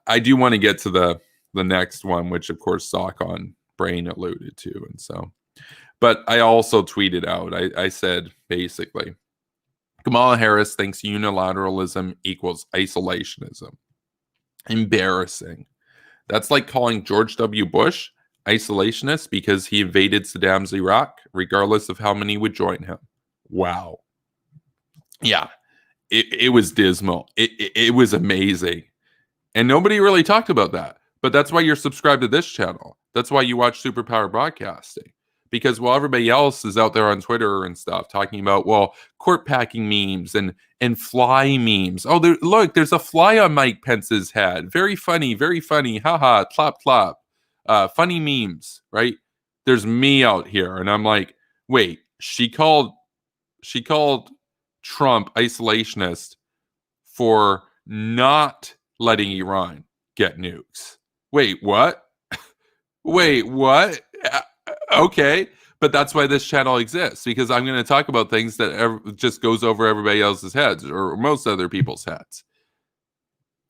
I do want to get to the next one, which of course Sock on Brain alluded to. And so, but I also tweeted out, I said basically, Kamala Harris thinks unilateralism equals isolationism. Embarrassing. That's like calling George W. Bush isolationist because he invaded Saddam's Iraq, regardless of how many would join him. Wow. Yeah, it was dismal. It was amazing. And nobody really talked about that. But that's why you're subscribed to this channel. That's why you watch Superpower Broadcasting. Because while everybody else is out there on Twitter and stuff talking about, well, court packing memes and fly memes. Oh, look, there's a fly on Mike Pence's head. Very funny, very funny. Haha, clap, clap. Funny memes, right? There's me out here. And I'm like, wait, she called Trump isolationist for not letting Iran get nukes. Wait, what? Wait, what? Okay, but that's why this channel exists, because I'm going to talk about things that just goes over everybody else's heads or most other people's heads.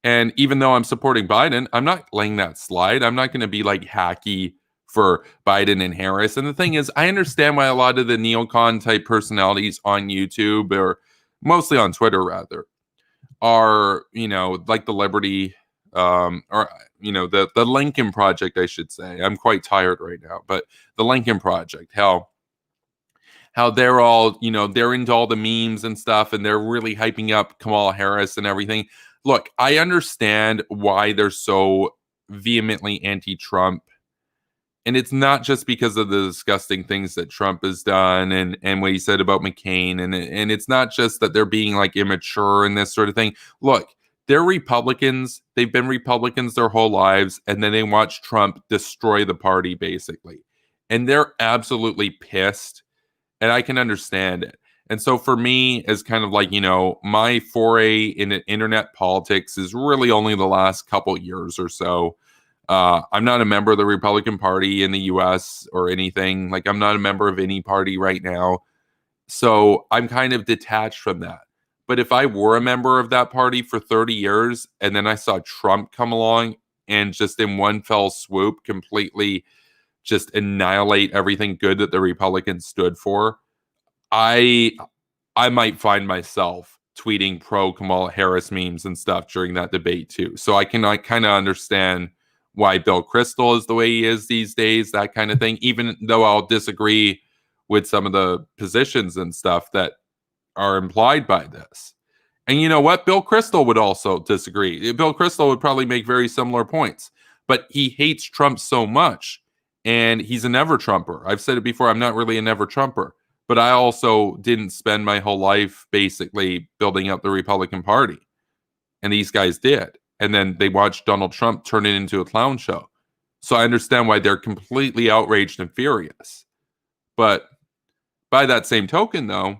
And even though I'm supporting Biden, I'm not letting that slide. I'm not going to be like hacky for Biden and Harris. And the thing is, I understand why a lot of the neocon type personalities on YouTube, or mostly on Twitter rather, are, you know, like the Liberty or, you know, the Lincoln Project, I should say. I'm quite tired right now, but the Lincoln Project, how they're all, you know, they're into all the memes and stuff, and they're really hyping up Kamala Harris and everything. Look, I understand why they're so vehemently anti-Trump. And it's not just because of the disgusting things that Trump has done and what he said about McCain. And it's not just that they're being like immature and this sort of thing. Look, they're Republicans. They've been Republicans their whole lives. And then they watch Trump destroy the party, basically. And they're absolutely pissed. And I can understand it. And so for me, as kind of like, you know, my foray in internet politics is really only the last couple years or so. I'm not a member of the Republican Party in the US or anything. Like, I'm not a member of any party right now. So I'm kind of detached from that. But if I were a member of that party for 30 years and then I saw Trump come along and just in one fell swoop completely just annihilate everything good that the Republicans stood for, I might find myself tweeting pro Kamala Harris memes and stuff during that debate too. So I kind of understand why Bill Kristol is the way he is these days, that kind of thing, even though I'll disagree with some of the positions and stuff that are implied by this. And you know what? Bill Kristol would also disagree. Bill Kristol would probably make very similar points, but he hates Trump so much, and he's a never Trumper. I've said it before, I'm not really a never Trumper, but I also didn't spend my whole life basically building up the Republican Party, and these guys did. And then they watched Donald Trump turn it into a clown show. So I understand why they're completely outraged and furious. But by that same token, though,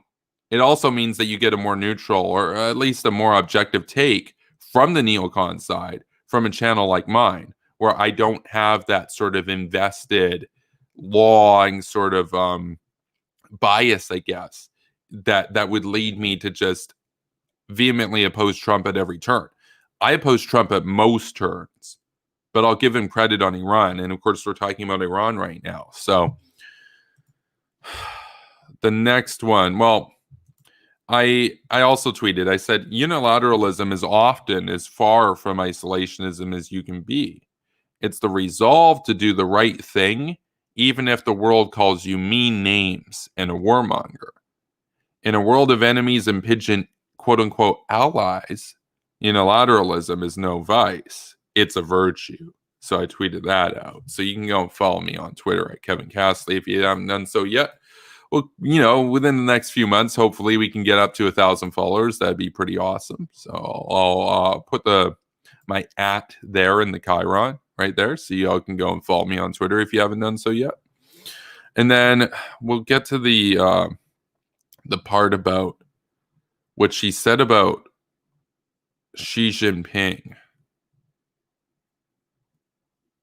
it also means that you get a more neutral or at least a more objective take from the neocon side from a channel like mine, where I don't have that sort of invested, long sort of bias, I guess, that would lead me to just vehemently oppose Trump at every turn. I oppose Trump at most turns, but I'll give him credit on Iran. And of course, we're talking about Iran right now. So the next one, well, I also tweeted, I said, unilateralism is often as far from isolationism as you can be. It's the resolve to do the right thing, even if the world calls you mean names and a warmonger. In a world of enemies and pigeon quote unquote allies, unilateralism is no vice. It's a virtue. So I tweeted that out. So you can go and follow me on Twitter at Kevin Castley if you haven't done so yet. Well, within the next few months, hopefully we can get up to 1,000 followers. That'd be pretty awesome. So I'll put my @ there in the Chiron right there, so y'all can go and follow me on Twitter if you haven't done so yet. And then we'll get to the part about what she said about Xi Jinping.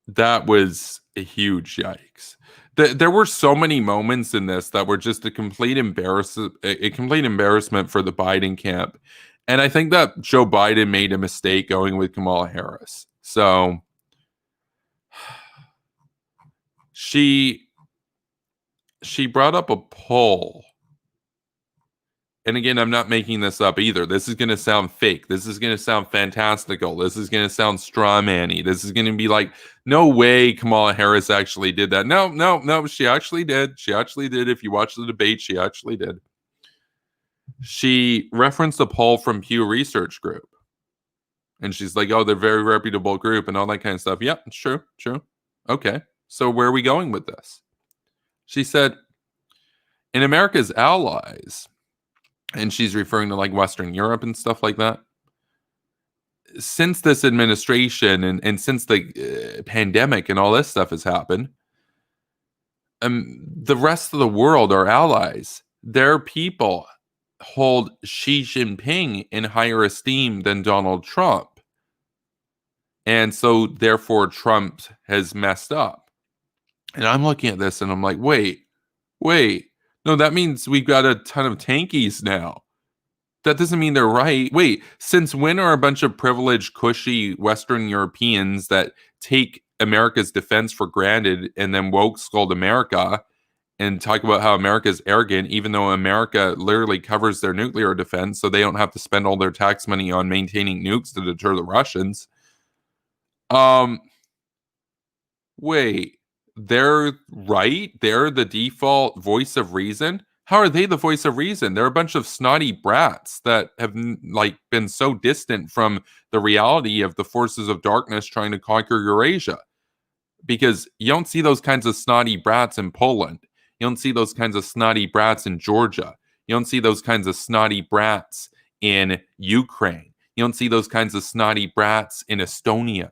That was a huge yikes. There were so many moments in this that were just a complete embarrassment for the Biden camp. And I think that Joe Biden made a mistake going with Kamala Harris. So she brought up a poll. And again, I'm not making this up either. This is going to sound fake. This is going to sound fantastical. This is going to sound straw-man-y. This is going to be like, no way Kamala Harris actually did that. No, she actually did. She actually did. If you watch the debate, she actually did. She referenced a poll from Pew Research Group. And she's like, oh, they're a very reputable group and all that kind of stuff. Yep, true. Okay, so where are we going with this? She said, in America's allies, and she's referring to like Western Europe and stuff like that, since this administration and since the pandemic and all this stuff has happened, the rest of the world, our allies, their people hold Xi Jinping in higher esteem than Donald Trump. And so therefore Trump has messed up. And I'm looking at this and I'm like, wait. No, that means we've got a ton of tankies now. That doesn't mean they're right. Wait, since when are a bunch of privileged, cushy Western Europeans that take America's defense for granted and then woke scold America and talk about how America's arrogant, even though America literally covers their nuclear defense so they don't have to spend all their tax money on maintaining nukes to deter the Russians? Wait. They're right. They're the default voice of reason. How are they the voice of reason? They're a bunch of snotty brats that have been so distant from the reality of the forces of darkness trying to conquer Eurasia. Because you don't see those kinds of snotty brats in Poland. You don't see those kinds of snotty brats in Georgia. You don't see those kinds of snotty brats in Ukraine. You don't see those kinds of snotty brats in Estonia.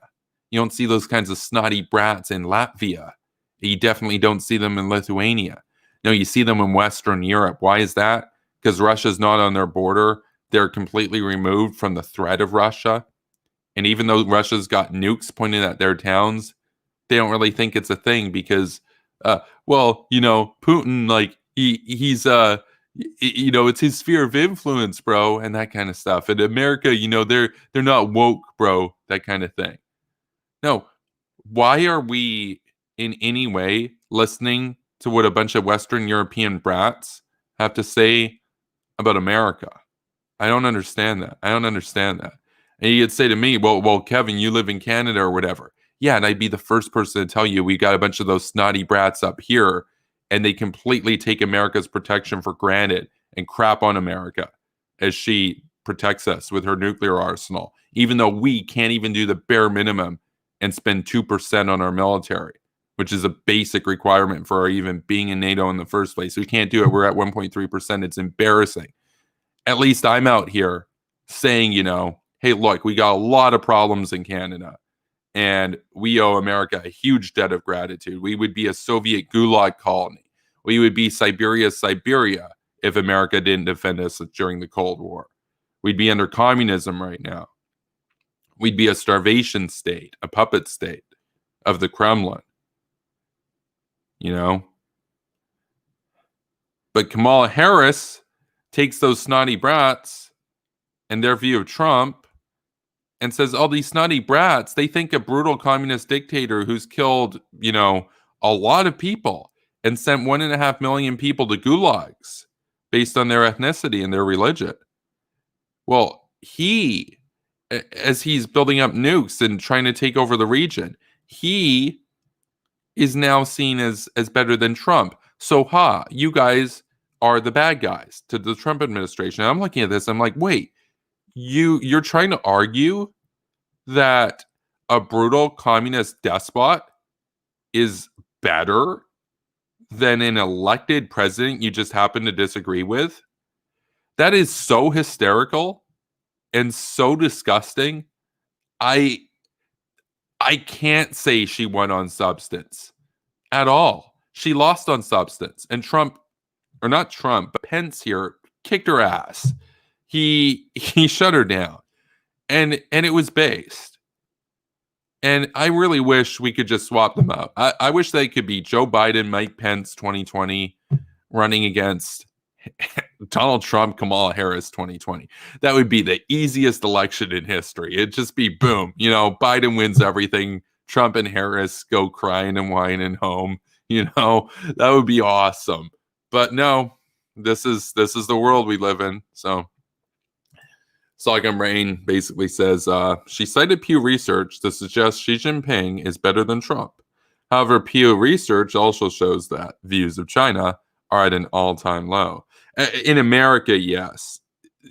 You don't see those kinds of snotty brats in Latvia. You definitely don't see them in Lithuania. No, you see them in Western Europe. Why is that? Because Russia's not on their border. They're completely removed from the threat of Russia. And even though Russia's got nukes pointed at their towns, they don't really think it's a thing because, Putin, he's it's his sphere of influence, bro, and that kind of stuff. And America, they're not woke, bro, that kind of thing. No, why are we in any way listening to what a bunch of Western European brats have to say about America? I don't understand that. And you'd say to me, well, Kevin, you live in Canada or whatever. Yeah, and I'd be the first person to tell you we got a bunch of those snotty brats up here, and they completely take America's protection for granted and crap on America as she protects us with her nuclear arsenal, even though we can't even do the bare minimum and spend 2% on our military, which is a basic requirement for our even being in NATO in the first place. We can't do it. We're at 1.3%. It's embarrassing. At least I'm out here saying, hey, look, we got a lot of problems in Canada, and we owe America a huge debt of gratitude. We would be a Soviet gulag colony. We would be Siberia's Siberia if America didn't defend us during the Cold War. We'd be under communism right now. We'd be a starvation state, a puppet state of the Kremlin. But Kamala Harris takes those snotty brats and their view of Trump and says, all these snotty brats, they think a brutal communist dictator who's killed, a lot of people and sent 1.5 million people to gulags. based on their ethnicity and their religion. Well, as he's building up nukes and trying to take over the region, he is now seen as better than Trump. So, you guys are the bad guys to the Trump administration. And I'm looking at this, I'm like, wait, you're trying to argue that a brutal communist despot is better than an elected president you just happen to disagree with? That is so hysterical and so disgusting. I can't say she won on substance at all. She lost on substance. And Trump, or not Trump, but Pence here kicked her ass. He shut her down. And it was based. And I really wish we could just swap them out. I wish they could be Joe Biden, Mike Pence 2020 running against Donald Trump, Kamala Harris 2020. That would be the easiest election in history. It'd just be boom. Biden wins everything. Trump and Harris go crying and whining home. That would be awesome. But no, this is the world we live in. So Sogum Rain basically says she cited Pew Research to suggest Xi Jinping is better than Trump. However, Pew Research also shows that views of China are at an all-time low. In America, yes.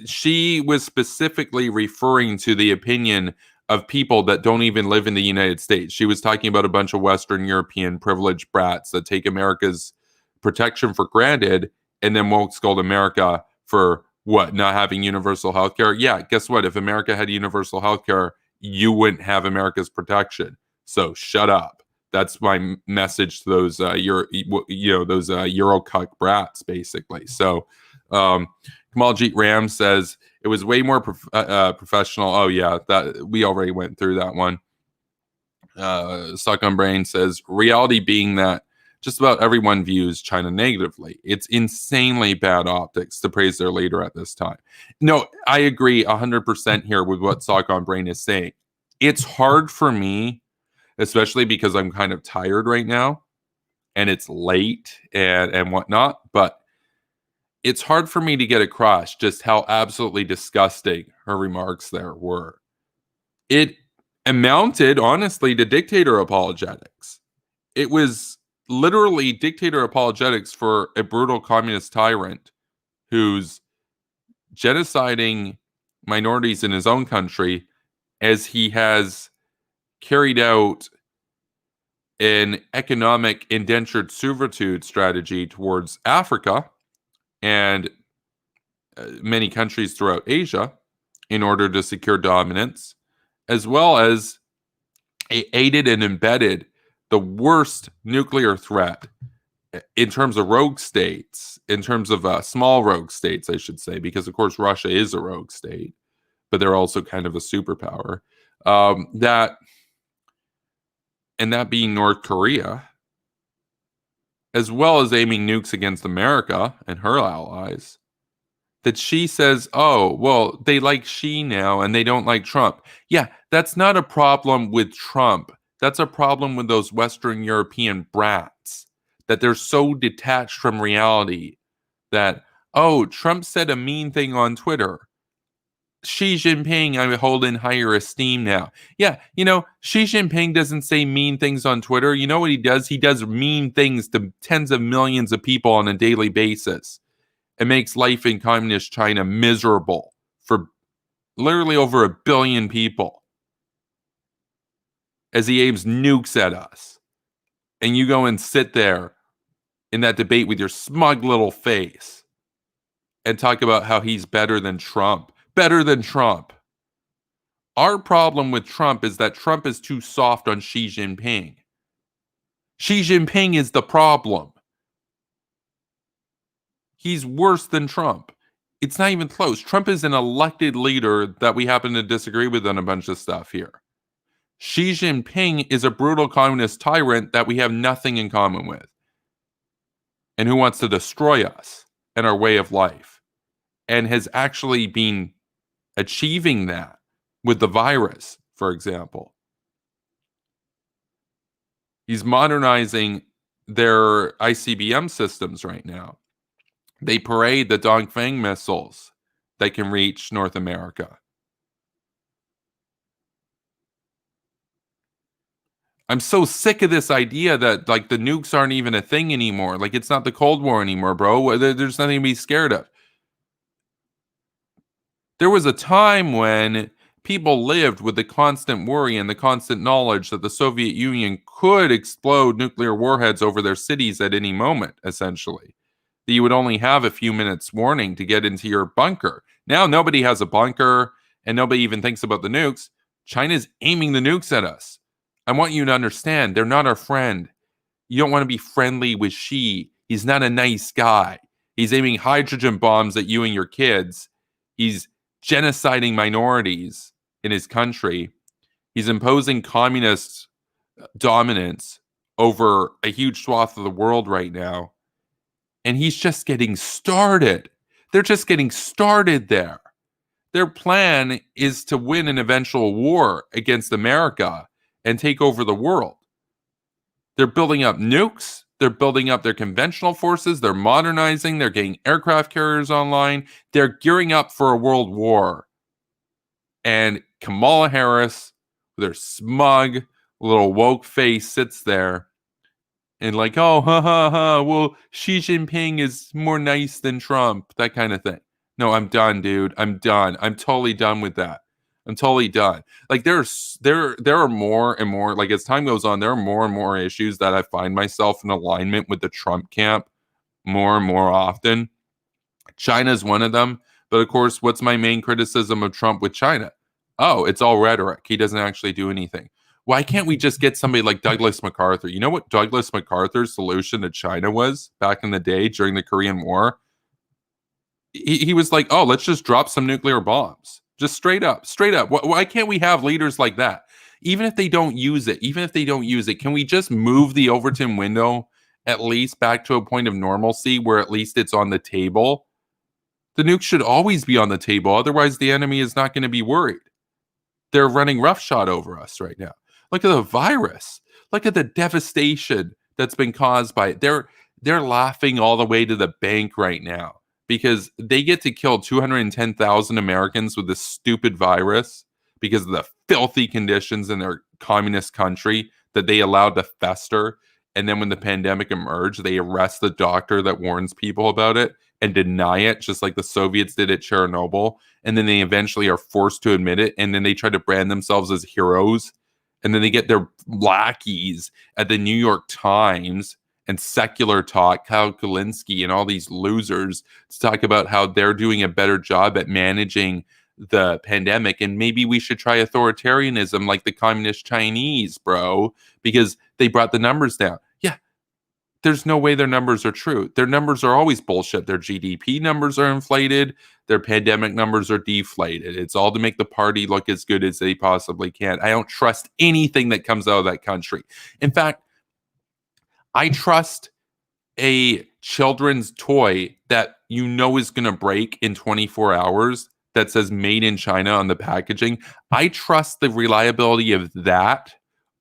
She was specifically referring to the opinion of people that don't even live in the United States. She was talking about a bunch of Western European privileged brats that take America's protection for granted and then won't scold America for what, not having universal health care? Yeah, guess what? If America had universal health care, you wouldn't have America's protection. So shut up. That's my message to those those Eurocuck brats, basically. So Kamaljeet Ram says it was way more professional. Oh yeah, that we already went through that one. Suck on Brain says reality being that just about everyone views China negatively. It's insanely bad optics to praise their leader at this time. No, I agree 100% here with what Sock on Brain is saying. It's hard for me, especially because I'm kind of tired right now and it's late and whatnot, but it's hard for me to get across just how absolutely disgusting her remarks there were. It amounted, honestly, to dictator apologetics. It was literally dictator apologetics for a brutal communist tyrant who's genociding minorities in his own country as he has carried out an economic indentured servitude strategy towards Africa and many countries throughout Asia in order to secure dominance, as well as aided and embedded the worst nuclear threat in terms of rogue states, in terms of small rogue states, I should say, because of course Russia is a rogue state, but they're also kind of a superpower. That being North Korea, as well as aiming nukes against America and her allies, that she says, oh, well, they like Xi now and they don't like Trump. Yeah, that's not a problem with Trump. That's a problem with those Western European brats, that they're so detached from reality that, oh, Trump said a mean thing on Twitter. Xi Jinping I hold in higher esteem now. Yeah, Xi Jinping doesn't say mean things on Twitter. You know what he does? He does mean things to tens of millions of people on a daily basis. It makes life in communist China miserable for literally over 1 billion people as he aims nukes at us. And you go and sit there in that debate with your smug little face and talk about how he's better than Trump. Better than Trump. Our problem with Trump is that Trump is too soft on Xi Jinping. Xi Jinping is the problem. He's worse than Trump. It's not even close. Trump is an elected leader that we happen to disagree with on a bunch of stuff here. Xi Jinping is a brutal communist tyrant that we have nothing in common with, and who wants to destroy us and our way of life, and has actually been achieving that with the virus, for example. He's modernizing their ICBM systems right now. They parade the Dongfeng missiles that can reach North America. I'm so sick of this idea that like the nukes aren't even a thing anymore. Like it's not the Cold War anymore, bro. There's nothing to be scared of. There was a time when people lived with the constant worry and the constant knowledge that the Soviet Union could explode nuclear warheads over their cities at any moment, essentially. That you would only have a few minutes warning to get into your bunker. Now nobody has a bunker and nobody even thinks about the nukes. China's aiming the nukes at us. I want you to understand they're not our friend. You don't want to be friendly with Xi. He's not a nice guy. He's aiming hydrogen bombs at you and your kids. He's genociding minorities in his country. He's imposing communist dominance over a huge swath of the world right now. And he's just getting started. They're just getting started there. Their plan is to win an eventual war against America and take over the world. They're building up nukes. They're building up their conventional forces. They're modernizing. They're getting aircraft carriers online. They're gearing up for a world war. And Kamala Harris, with her smug little woke face, sits there and like, oh, ha, ha, ha, well, Xi Jinping is more nice than Trump, that kind of thing. No, I'm done, dude. I'm done. I'm totally done with that. I'm totally done. Like there are more and more, like as time goes on, there are more and more issues that I find myself in alignment with the Trump camp more and more often. China's one of them. But of course, what's my main criticism of Trump with China? Oh, it's all rhetoric. He doesn't actually do anything. Why can't we just get somebody like Douglas MacArthur? You know what Douglas MacArthur's solution to China was back in the day during the Korean War? He was like, oh, let's just drop some nuclear bombs. Just straight up. Why can't we have leaders like that? Even if they don't use it, can we just move the Overton window at least back to a point of normalcy where at least it's on the table? The nuke should always be on the table. Otherwise, the enemy is not going to be worried. They're running roughshod over us right now. Look at the virus. Look at the devastation that's been caused by it. They're laughing all the way to the bank right now because they get to kill 210,000 Americans with this stupid virus because of the filthy conditions in their communist country that they allowed to fester. And then when the pandemic emerged, they arrest the doctor that warns people about it and deny it, just like the Soviets did at Chernobyl. And then they eventually are forced to admit it. And then they try to brand themselves as heroes. And then they get their lackeys at the New York Times and Secular Talk, Kyle Kulinski, and all these losers to talk about how they're doing a better job at managing the pandemic. And maybe we should try authoritarianism like the communist Chinese, bro, because they brought the numbers down. Yeah, there's no way their numbers are true. Their numbers are always bullshit. Their GDP numbers are inflated. Their pandemic numbers are deflated. It's all to make the party look as good as they possibly can. I don't trust anything that comes out of that country. In fact, I trust a children's toy that you know is going to break in 24 hours that says made in China on the packaging. I trust the reliability of that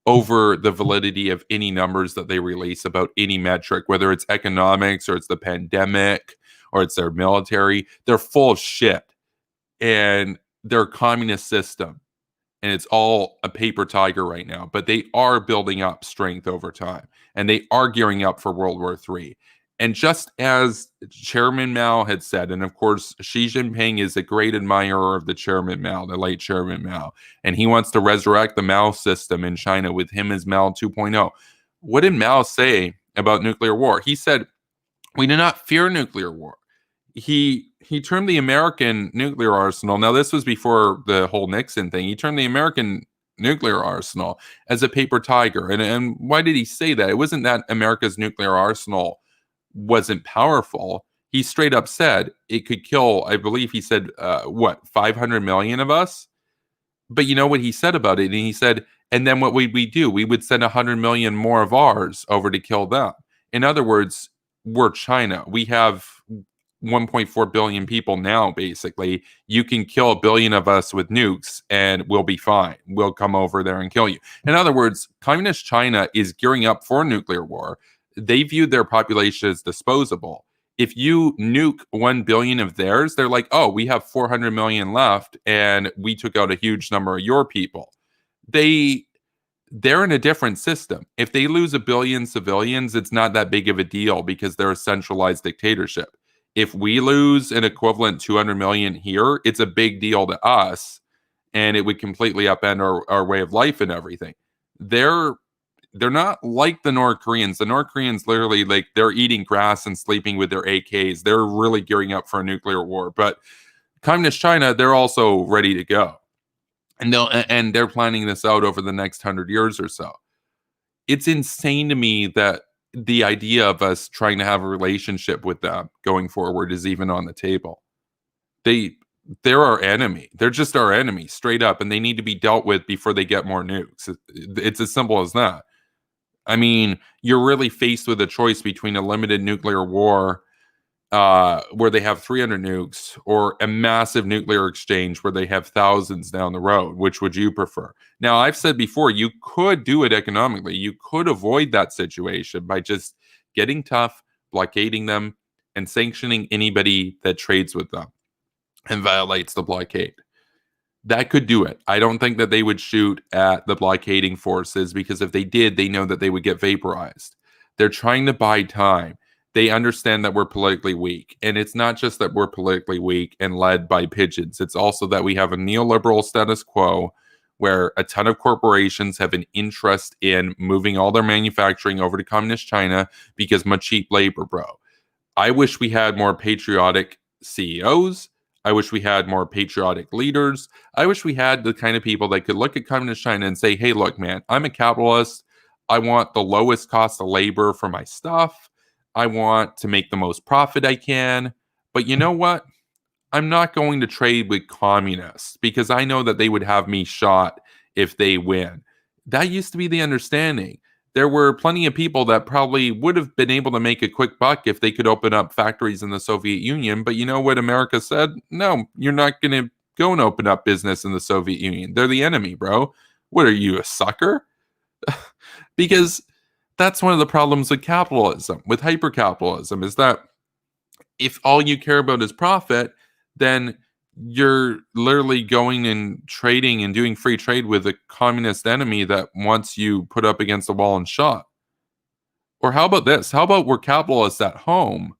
over the validity of any numbers that they release about any metric, whether it's economics or it's the pandemic or it's their military. They're full of shit and they're a communist system and it's all a paper tiger right now, but they are building up strength over time and they are gearing up for World War III. And just as Chairman Mao had said, and of course, Xi Jinping is a great admirer of the Chairman Mao, the late Chairman Mao, and he wants to resurrect the Mao system in China with him as Mao 2.0. What did Mao say about nuclear war? He said, we do not fear nuclear war. He termed the American nuclear arsenal, now this was before the whole Nixon thing, he termed the American nuclear arsenal as a paper tiger. And why did he say that? It wasn't that America's nuclear arsenal wasn't powerful. He straight up said it could kill, I believe he said, 500 million of us? But you know what he said about it? And he said, and then what would we do? We would send 100 million more of ours over to kill them. In other words, we're China. We have 1.4 billion people now, basically. You can kill a billion of us with nukes and we'll be fine. We'll come over there and kill you. In other words, communist China is gearing up for nuclear war. They viewed their population as disposable. if you nuke 1 billion of theirs, they're like, oh, we have 400 million left and we took out a huge number of your people. They're in a different system. If they lose 1 billion civilians, it's not that big of a deal because they're a centralized dictatorship. If we lose an equivalent 200 million here, it's a big deal to us, and it would completely upend our way of life and everything. They're not like the North Koreans. The North Koreans literally, like, they're eating grass and sleeping with their AKs. They're really gearing up for a nuclear war. But Communist China, they're also ready to go. And they're planning this out over the next 100 years or so. It's insane to me that the idea of us trying to have a relationship with them going forward is even on the table. They're our enemy. They're just our enemy, straight up, and they need to be dealt with before they get more nukes. It's as simple as that. I mean, you're really faced with a choice between a limited nuclear war where they have 300 nukes, or a massive nuclear exchange where they have thousands down the road. Which would you prefer? Now, I've said before, you could do it economically. You could avoid that situation by just getting tough, blockading them, and sanctioning anybody that trades with them and violates the blockade. That could do it. I don't think that they would shoot at the blockading forces, because if they did, they know that they would get vaporized. They're trying to buy time. They understand that we're politically weak. And it's not just that we're politically weak and led by pigeons. It's also that we have a neoliberal status quo where a ton of corporations have an interest in moving all their manufacturing over to Communist China because of cheap labor, bro. I wish we had more patriotic CEOs. I wish we had more patriotic leaders. I wish we had the kind of people that could look at Communist China and say, hey, look, man, I'm a capitalist. I want the lowest cost of labor for my stuff. I want to make the most profit I can. But you know what? I'm not going to trade with communists because I know that they would have me shot if they win. That used to be the understanding. There were plenty of people that probably would have been able to make a quick buck if they could open up factories in the Soviet Union. But you know what America said? No, you're not going to go and open up business in the Soviet Union. They're the enemy, bro. What are you, a sucker? Because that's one of the problems with capitalism, with hypercapitalism, is that if all you care about is profit, then you're literally going and trading and doing free trade with a communist enemy that wants you put up against the wall and shot. Or how about this? How about we're capitalists at home,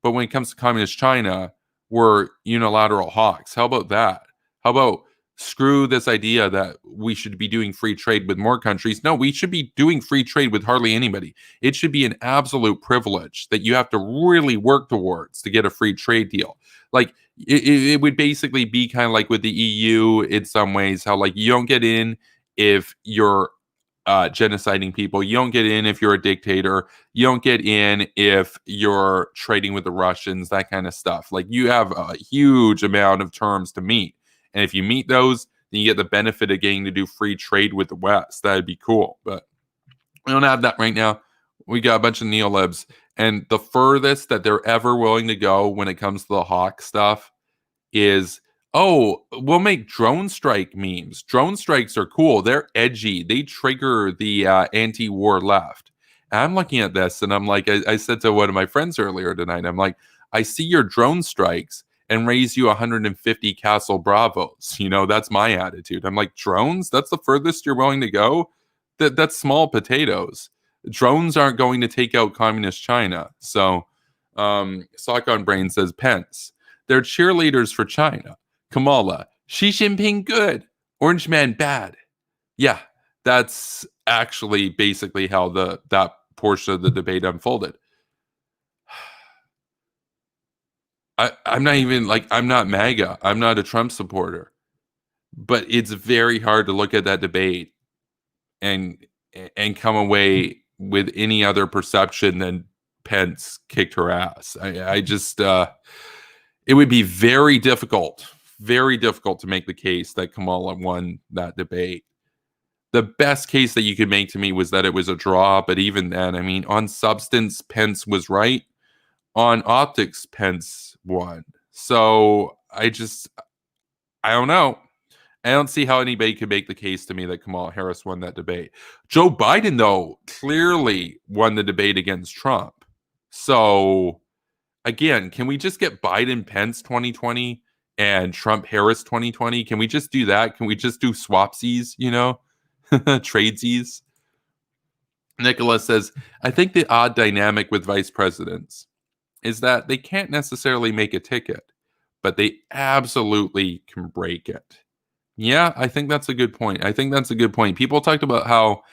but when it comes to Communist China, we're unilateral hawks? How about that? How about screw this idea that we should be doing free trade with more countries? No, we should be doing free trade with hardly anybody. It should be an absolute privilege that you have to really work towards to get a free trade deal. Like, it would basically be kind of like with the EU in some ways, how like you don't get in if you're genociding people. You don't get in if you're a dictator. You don't get in if you're trading with the Russians, that kind of stuff. Like, you have a huge amount of terms to meet. And if you meet those, then you get the benefit of getting to do free trade with the West. That'd be cool. But we don't have that right now. We got a bunch of neolibs. And the furthest that they're ever willing to go when it comes to the hawk stuff is, oh, we'll make drone strike memes. Drone strikes are cool. They're edgy. They trigger the anti-war left. And I'm looking at this and I'm like, I said to one of my friends earlier tonight, I'm like, I see your drone strikes and raise you 150 Castle Bravos. That's my attitude. I'm like, drones? That's the furthest you're willing to go? That's small potatoes. Drones aren't going to take out Communist China. So, Sock on Brain says, Pence, they're cheerleaders for China. Kamala, Xi Jinping good, Orange Man bad. Yeah, that's actually basically how that portion of the debate unfolded. I'm not even I'm not MAGA. I'm not a Trump supporter. But it's very hard to look at that debate and come away with any other perception than Pence kicked her ass. I just it would be very difficult to make the case that Kamala won that debate. The best case that you could make to me was that it was a draw, but even then, I mean, on substance, Pence was right. On optics, Pence won. So I don't know. I don't see how anybody could make the case to me that Kamala Harris won that debate. Joe Biden, though, clearly won the debate against Trump. So again, can we just get Biden Pence 2020 and Trump Harris 2020? Can we just do that? Can we just do swapsies, tradesies? Nicholas says, I think the odd dynamic with vice presidents is that they can't necessarily make a ticket, but they absolutely can break it. Yeah, I think that's a good point. People talked about how,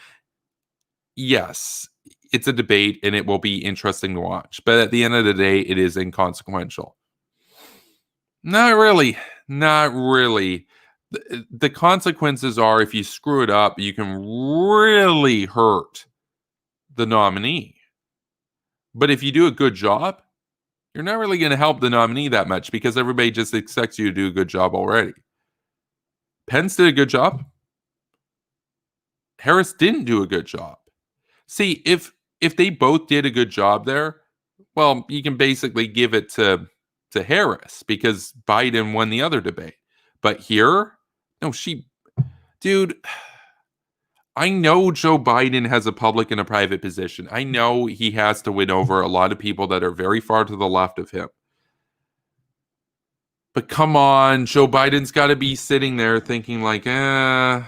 yes, it's a debate and it will be interesting to watch, but at the end of the day, it is inconsequential. Not really. The consequences are, if you screw it up, you can really hurt the nominee. But if you do a good job, you're not really going to help the nominee that much because everybody just expects you to do a good job already. Pence did a good job. Harris didn't do a good job. See, if they both did a good job there, well, you can basically give it to Harris because Biden won the other debate. But here, no, dude, I know Joe Biden has a public and a private position. I know he has to win over a lot of people that are very far to the left of him. But come on, Joe Biden's got to be sitting there thinking like, that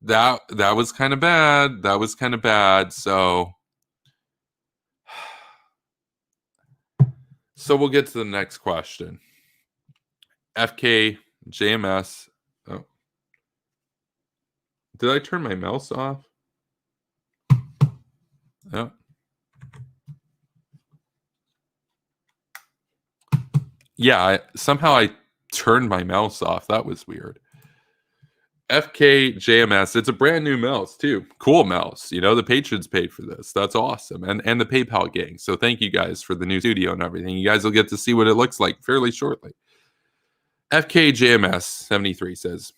was kind of bad. That was kind of bad. So we'll get to the next question. FK JMS. Oh, did I turn my mouse off? Oh. Yeah, somehow I turned my mouse off. That was weird. FK JMS. It's a brand new mouse too. Cool mouse. The patrons paid for this. That's awesome. And the PayPal gang. So thank you guys for the new studio and everything. You guys will get to see what it looks like fairly shortly. FK JMS 73 says,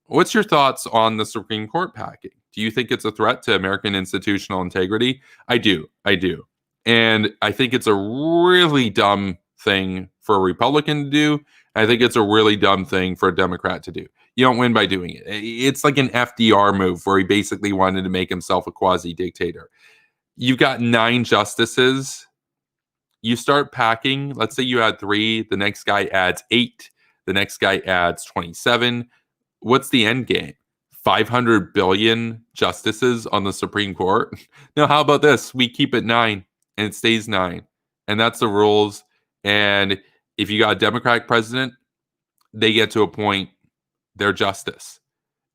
what's your thoughts on the Supreme Court packing? Do you think it's a threat to American institutional integrity? I do. And I think it's a really dumb thing for a Republican to do. I think it's a really dumb thing for a Democrat to do. You don't win by doing it. It's like an FDR move where he basically wanted to make himself a quasi-dictator. You've got 9 justices. You start packing. Let's say you add 3. The next guy adds 8. The next guy adds 27. What's the end game? 500 billion justices on the Supreme Court? No, how about this? We keep it 9 and it stays 9. And that's the rules. And if you got a Democratic president, they get to appoint their justice.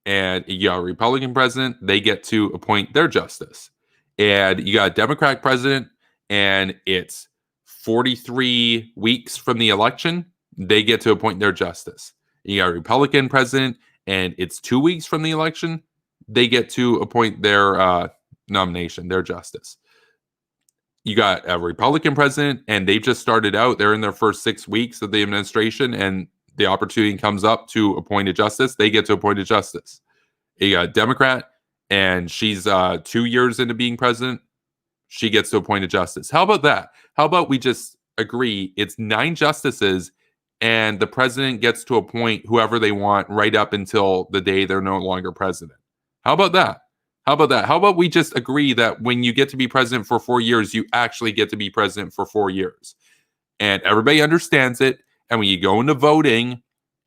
And you got a Republican president, they get to appoint their justice. And you got a Democratic president, and it's 43 weeks from the election, they get to appoint their justice. You got a Republican president, and it's 2 weeks from the election, they get to appoint their nomination, their justice. You got a Republican president, and they've just started out. They're in their first 6 weeks of the administration, and the opportunity comes up to appoint a justice. They get to appoint a justice. You got a Democrat, and she's 2 years into being president. She gets to appoint a justice. How about that? How about we just agree it's 9 justices, and the president gets to appoint whoever they want right up until the day they're no longer president? How about that? How about we just agree that when you get to be president for 4 years, you actually get to be president for 4 years? And everybody understands it. And when you go into voting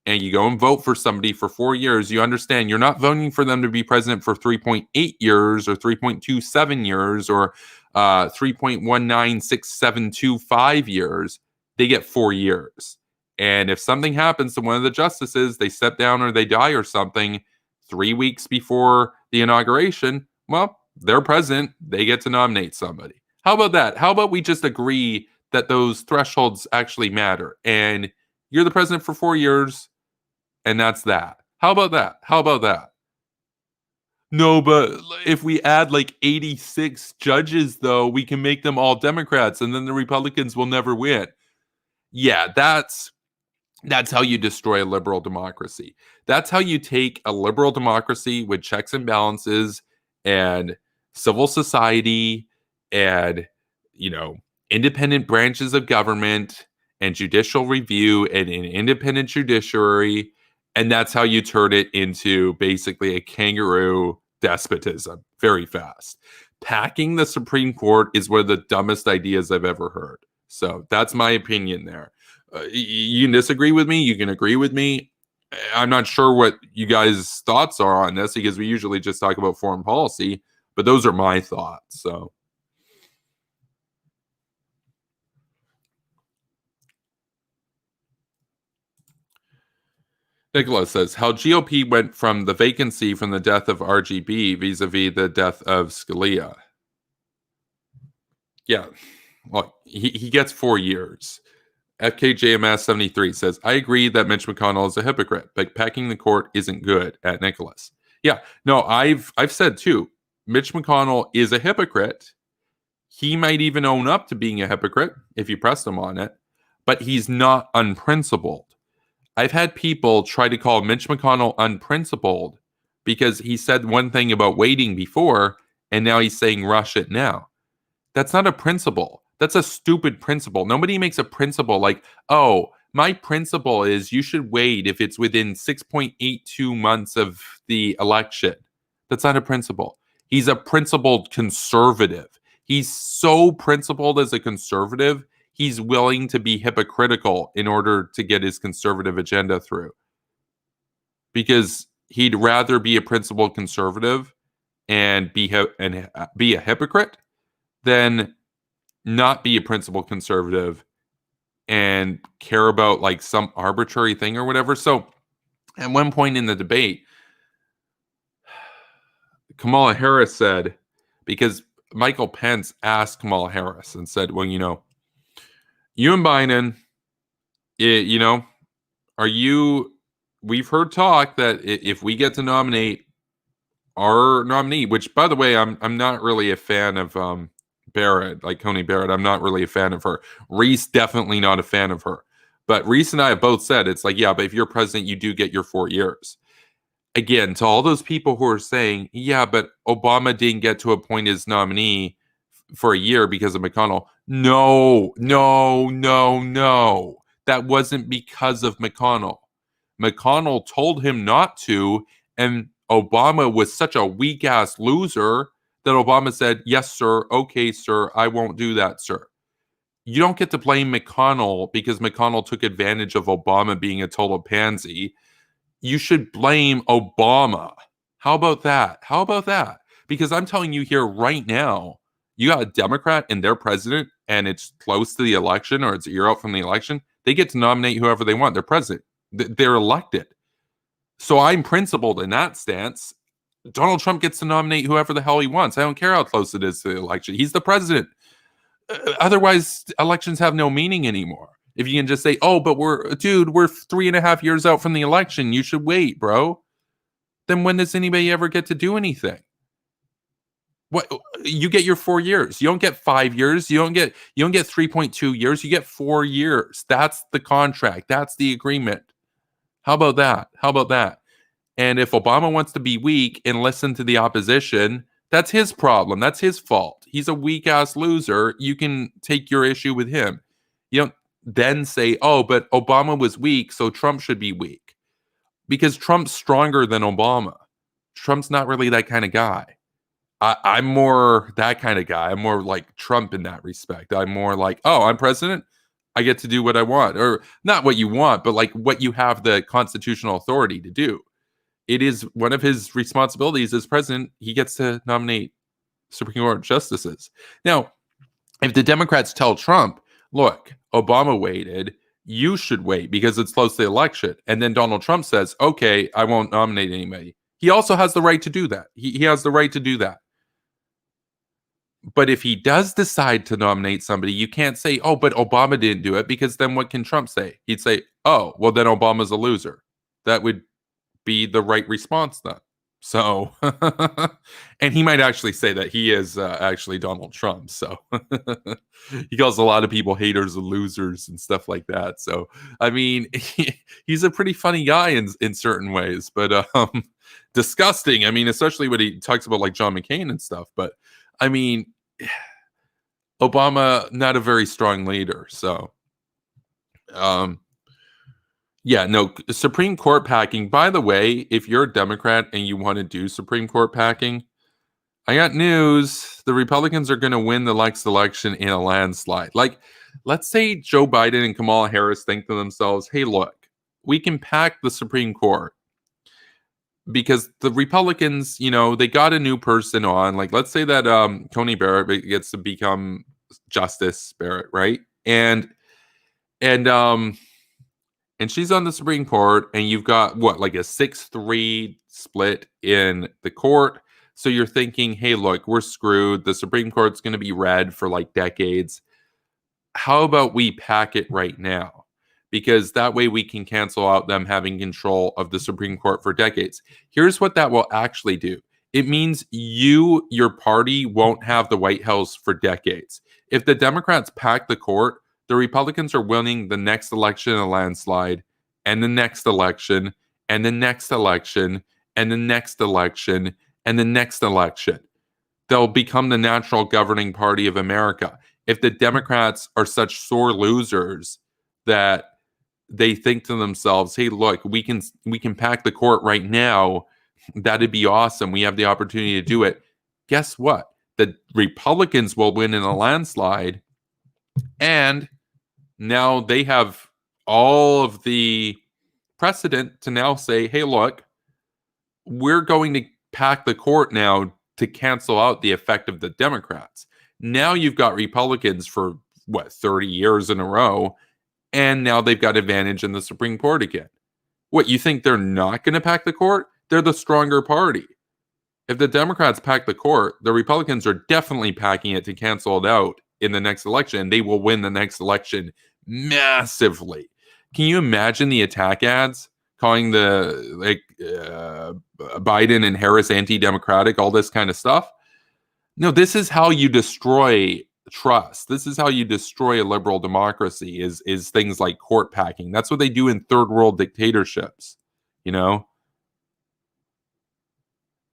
and you go and vote for somebody for 4 years, you understand you're not voting for them to be president for 3.8 years or 3.27 years or 3.196725 years. They get 4 years. And if something happens to one of the justices, they step down or they die or something 3 weeks before the inauguration, well, they're president. They get to nominate somebody. How about that? How about we just agree that those thresholds actually matter? And you're the president for 4 years, and that's that. How about that? No, but if we add like 86 judges, though, we can make them all Democrats, and then the Republicans will never win. Yeah, that's how you destroy a liberal democracy. That's how you take a liberal democracy with checks and balances and civil society and, independent branches of government and judicial review and an independent judiciary. And that's how you turn it into basically a kangaroo despotism very fast. Packing the Supreme Court is one of the dumbest ideas I've ever heard. So that's my opinion there. You can disagree with me. You can agree with me. I'm not sure what you guys' thoughts are on this because we usually just talk about foreign policy, but those are my thoughts. So. Nicholas says, how GOP went from the vacancy from the death of RGB vis-a-vis the death of Scalia. Yeah, well, he gets 4 years. FKJMS 73 says, I agree that Mitch McConnell is a hypocrite, but packing the court isn't good at Nicholas. Yeah, no, I've said too, Mitch McConnell is a hypocrite. He might even own up to being a hypocrite if you pressed him on it, but he's not unprincipled. I've had people try to call Mitch McConnell unprincipled because he said one thing about waiting before, and now he's saying rush it now. That's not a principle. That's a stupid principle. Nobody makes a principle like, oh, my principle is you should wait if it's within 6.82 months of the election. That's not a principle. He's a principled conservative. He's so principled as a conservative, he's willing to be hypocritical in order to get his conservative agenda through. Because he'd rather be a principled conservative and be a hypocrite than not be a principled conservative and care about like some arbitrary thing or whatever. So at one point in the debate, Kamala Harris said, because Michael Pence asked Kamala Harris and said, well, you and Biden, we've heard talk that if we get to nominate our nominee, which by the way, I'm not really a fan of Barrett, like Coney Barrett. I'm not really a fan of her. Reese, definitely not a fan of her. But Reese and I have both said, it's like, yeah, but if you're president, you do get your 4 years. Again, to all those people who are saying, yeah, but Obama didn't get to appoint his nominee for a year because of McConnell. No. That wasn't because of McConnell. McConnell told him not to, and Obama was such a weak-ass loser that Obama said, yes, sir, okay, sir, I won't do that, sir. You don't get to blame McConnell because McConnell took advantage of Obama being a total pansy. You should blame Obama. How about that? Because I'm telling you here right now, you got a Democrat and their president, and it's close to the election or it's a year out from the election, they get to nominate whoever they want. They're president. They're elected. So I'm principled in that stance. Donald Trump gets to nominate whoever the hell he wants. I don't care how close it is to the election. He's the president. Otherwise, elections have no meaning anymore. If you can just say, oh, but we're 3.5 years out from the election. You should wait, bro. Then when does anybody ever get to do anything? What, you get your 4 years. You don't get 5 years. You don't get 3.2 years. You get 4 years. That's the contract. That's the agreement. How about that? And if Obama wants to be weak and listen to the opposition, that's his problem. That's his fault. He's a weak-ass loser. You can take your issue with him. You don't then say, oh, but Obama was weak, so Trump should be weak. Because Trump's stronger than Obama. Trump's not really that kind of guy. I'm more that kind of guy. I'm more like Trump in that respect. I'm more like, oh, I'm president. I get to do what I want. Or not what you want, but like what you have the constitutional authority to do. It is one of his responsibilities as president. He gets to nominate Supreme Court justices. Now, if the Democrats tell Trump, look, Obama waited, you should wait because it's close to the election. And then Donald Trump says, okay, I won't nominate anybody. He also has the right to do that. He has the right to do that. But if he does decide to nominate somebody, you can't say, oh, but Obama didn't do it, because then what can Trump say? He'd say, oh, well, then Obama's a loser. That would be the right response then. So, and he might actually say that he is actually Donald Trump. So he calls a lot of people haters and losers and stuff like that. So, I mean, he's a pretty funny guy in certain ways, but disgusting. I mean, especially when he talks about like John McCain and stuff. But I mean, Obama, not a very strong leader. So, yeah, no, Supreme Court packing. By the way, if you're a Democrat and you want to do Supreme Court packing, I got news. The Republicans are going to win the next election in a landslide. Like, let's say Joe Biden and Kamala Harris think to themselves, hey, look, we can pack the Supreme Court because the Republicans, they got a new person on. Like, let's say that Coney Barrett gets to become Justice Barrett, right? And she's on the Supreme Court, and you've got what, like a 6-3 split in the court. So you're thinking, hey, look, we're screwed. The Supreme Court's going to be red for like decades. How about we pack it right now? Because that way we can cancel out them having control of the Supreme Court for decades. Here's what that will actually do. It means your party won't have the White House for decades. If the Democrats pack the court, the Republicans are winning the next election in a landslide, and the next election, and the next election, and the next election, and the next election. They'll become the natural governing party of America. If the Democrats are such sore losers that they think to themselves, hey, look, we can pack the court right now, that'd be awesome. We have the opportunity to do it. Guess what? The Republicans will win in a landslide, and now they have all of the precedent to now say, hey, look, we're going to pack the court now to cancel out the effect of the Democrats. Now you've got Republicans for 30 years in a row, and now they've got advantage in the Supreme Court again. What, you think they're not going to pack the court? They're the stronger party. If the Democrats pack the court, the Republicans are definitely packing it to cancel it out in the next election. They will win the next election massively. Can you imagine the attack ads calling the Biden and Harris anti-democratic, all this kind of stuff? No, this is how you destroy trust. This is how you destroy a liberal democracy, is things like court packing. That's what they do in third world dictatorships,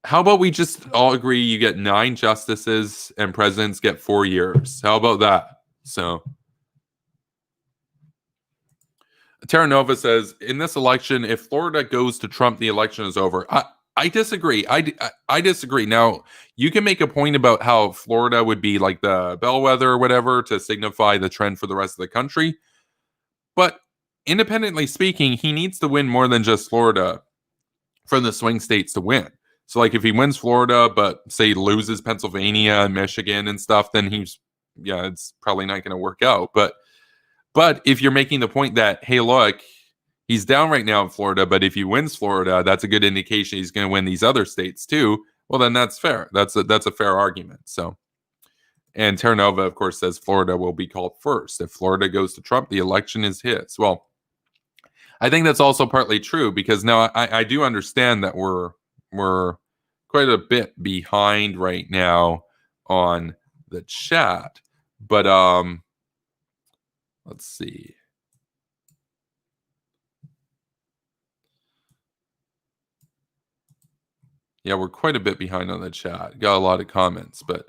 How about we just all agree you get 9 justices and presidents get 4 years? How about that? So Terra Nova says, in this election, if Florida goes to Trump, the election is over. I disagree. I disagree. Now, you can make a point about how Florida would be like the bellwether or whatever to signify the trend for the rest of the country. But independently speaking, he needs to win more than just Florida for the swing states to win. So, like, if he wins Florida, but say loses Pennsylvania and Michigan and stuff, then it's probably not going to work out. But if you're making the point that, hey, look, he's down right now in Florida, but if he wins Florida, that's a good indication he's going to win these other states too. Well, then that's fair. That's a fair argument. So, and Terra Nova, of course, says Florida will be called first. If Florida goes to Trump, the election is his. Well, I think that's also partly true, because now I do understand that we're quite a bit behind right now on the chat, but let's see. Yeah, we're quite a bit behind on the chat. Got a lot of comments, but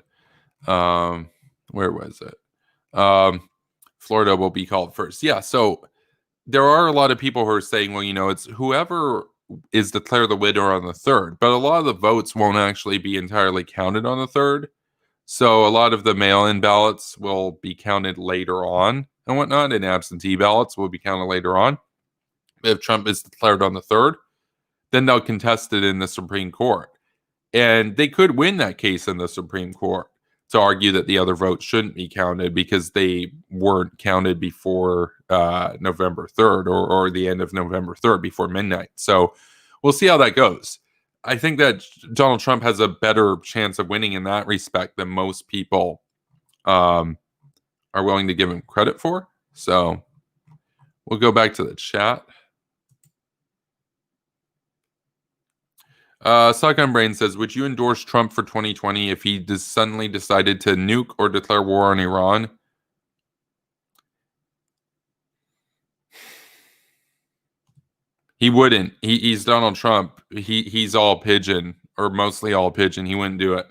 where was it? Florida will be called first. Yeah, so there are a lot of people who are saying, well, it's whoever is declared the winner on the 3rd, but a lot of the votes won't actually be entirely counted on the 3rd. So a lot of the mail-in ballots will be counted later on and whatnot, and absentee ballots will be counted later on. If Trump is declared on the 3rd, then they'll contest it in the Supreme Court. And they could win that case in the Supreme Court to argue that the other votes shouldn't be counted because they weren't counted before November 3rd or the end of November 3rd, before midnight. So we'll see how that goes. I think that Donald Trump has a better chance of winning in that respect than most people are willing to give him credit for. So we'll go back to the chat. Saigon Brain says, would you endorse Trump for 2020 if he suddenly decided to nuke or declare war on Iran? He wouldn't. He's Donald Trump. He's all pigeon, or mostly all pigeon. He wouldn't do it.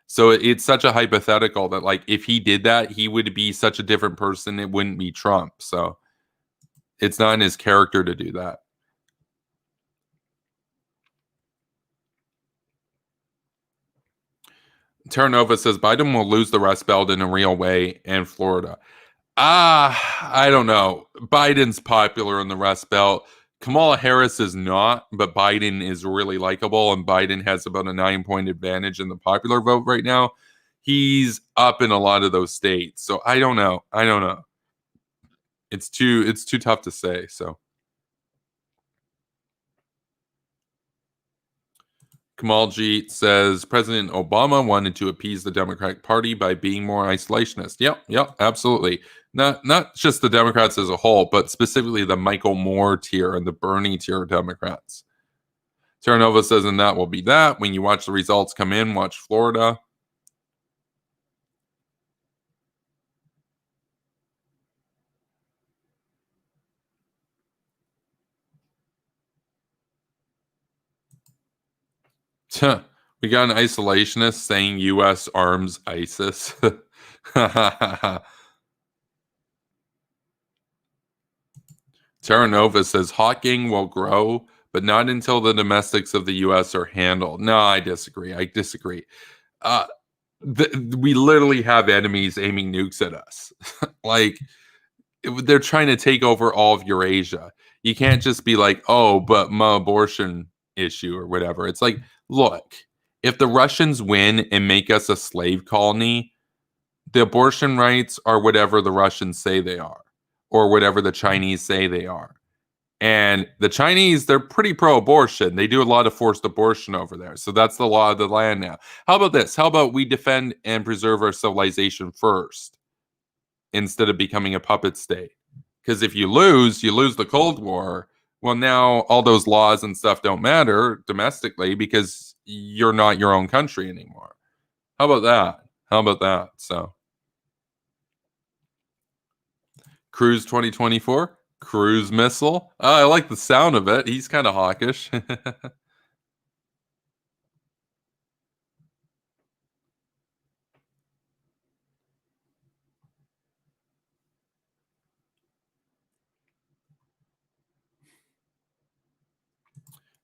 So it's such a hypothetical that, like, if he did that, he would be such a different person. It wouldn't be Trump. So it's not in his character to do that. Terra Nova says Biden will lose the Rust Belt in a real way and Florida. I don't know. Biden's popular in the Rust Belt. Kamala Harris is not, but Biden is really likable, and Biden has about a 9-point advantage in the popular vote right now. He's up in a lot of those states, so I don't know. I don't know. It's too tough to say. So Kamalji says President Obama wanted to appease the Democratic Party by being more isolationist. Yep, absolutely. Not just the Democrats as a whole, but specifically the Michael Moore tier and the Bernie tier Democrats. Terranova says, and that will be that. When you watch the results come in, watch Florida. We got an isolationist saying U.S. arms ISIS. Terranova says Hawking will grow, but not until the domestics of the U.S. are handled. No, I disagree. Uh, we literally have enemies aiming nukes at us. Like, they're trying to take over all of Eurasia. You can't just be like, oh, but my abortion issue or whatever. It's like, look, if the Russians win and make us a slave colony, the abortion rights are whatever the Russians say they are, or whatever the Chinese say they are. And the Chinese, they're pretty pro abortion. They do a lot of forced abortion over there. So that's the law of the land now. How about this? How about we defend and preserve our civilization first instead of becoming a puppet state? Because if you lose the Cold War. Well, now all those laws and stuff don't matter domestically because you're not your own country anymore. How about that? How about that? So, Cruise 2024, cruise missile. I like the sound of it. He's kind of hawkish.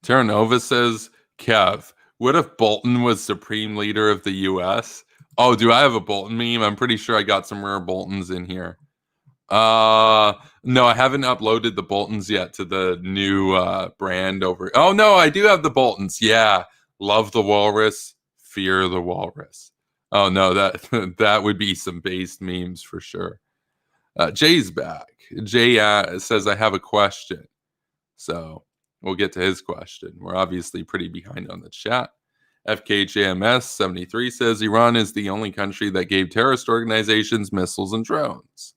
Terranova says, Kev, what if Bolton was supreme leader of the US? Oh, do I have a Bolton meme? I'm pretty sure I got some rare Boltons in here. No, I haven't uploaded the Boltons yet to the new brand over. Oh no, I do have the Boltons. Yeah. Love the walrus, fear the walrus. Oh no, that that would be some based memes for sure. Jay's back. Jay says I have a question. So we'll get to his question. We're obviously pretty behind on the chat. FKJMS73 says Iran is the only country that gave terrorist organizations missiles and drones.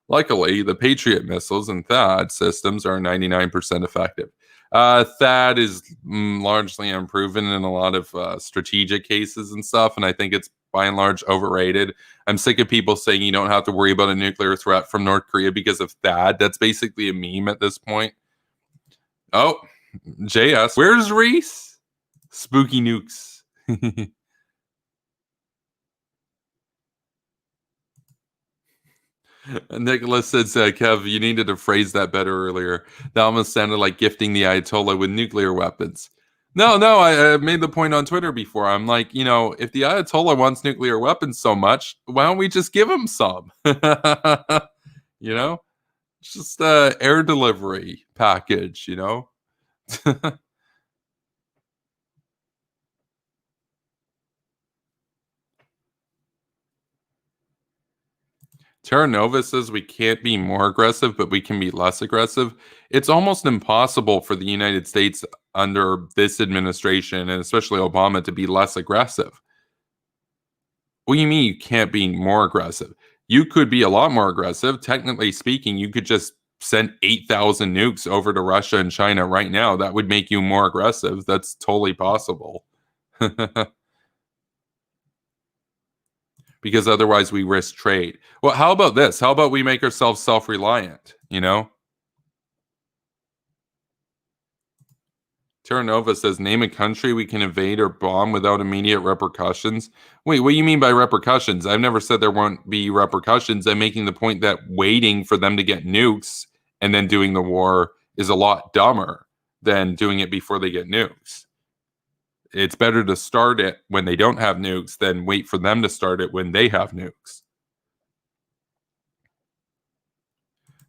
Luckily, the Patriot missiles and THAAD systems are 99% effective. THAAD is largely unproven in a lot of strategic cases and stuff, and I think it's by and large overrated. I'm sick of people saying you don't have to worry about a nuclear threat from North Korea because of THAAD. That's basically a meme at this point. Oh, JS. Where's Reese? Spooky nukes. Nicholas says, Kev, you needed to phrase that better earlier. That almost sounded like gifting the Ayatollah with nuclear weapons. No, I made the point on Twitter before. I'm like, if the Ayatollah wants nuclear weapons so much, why don't we just give him some? you know, just air delivery package, Terra Nova says we can't be more aggressive, but we can be less aggressive. It's almost impossible for the United States under this administration, and especially Obama, to be less aggressive. What do you mean you can't be more aggressive? You could be a lot more aggressive. Technically speaking, you could just send 8,000 nukes over to Russia and China right now. That would make you more aggressive. That's totally possible. Because otherwise we risk trade. Well, how about this? How about we make ourselves self-reliant, Terra Nova says, name a country we can invade or bomb without immediate repercussions. Wait, what do you mean by repercussions? I've never said there won't be repercussions. I'm making the point that waiting for them to get nukes and then doing the war is a lot dumber than doing it before they get nukes. It's better to start it when they don't have nukes than wait for them to start it when they have nukes.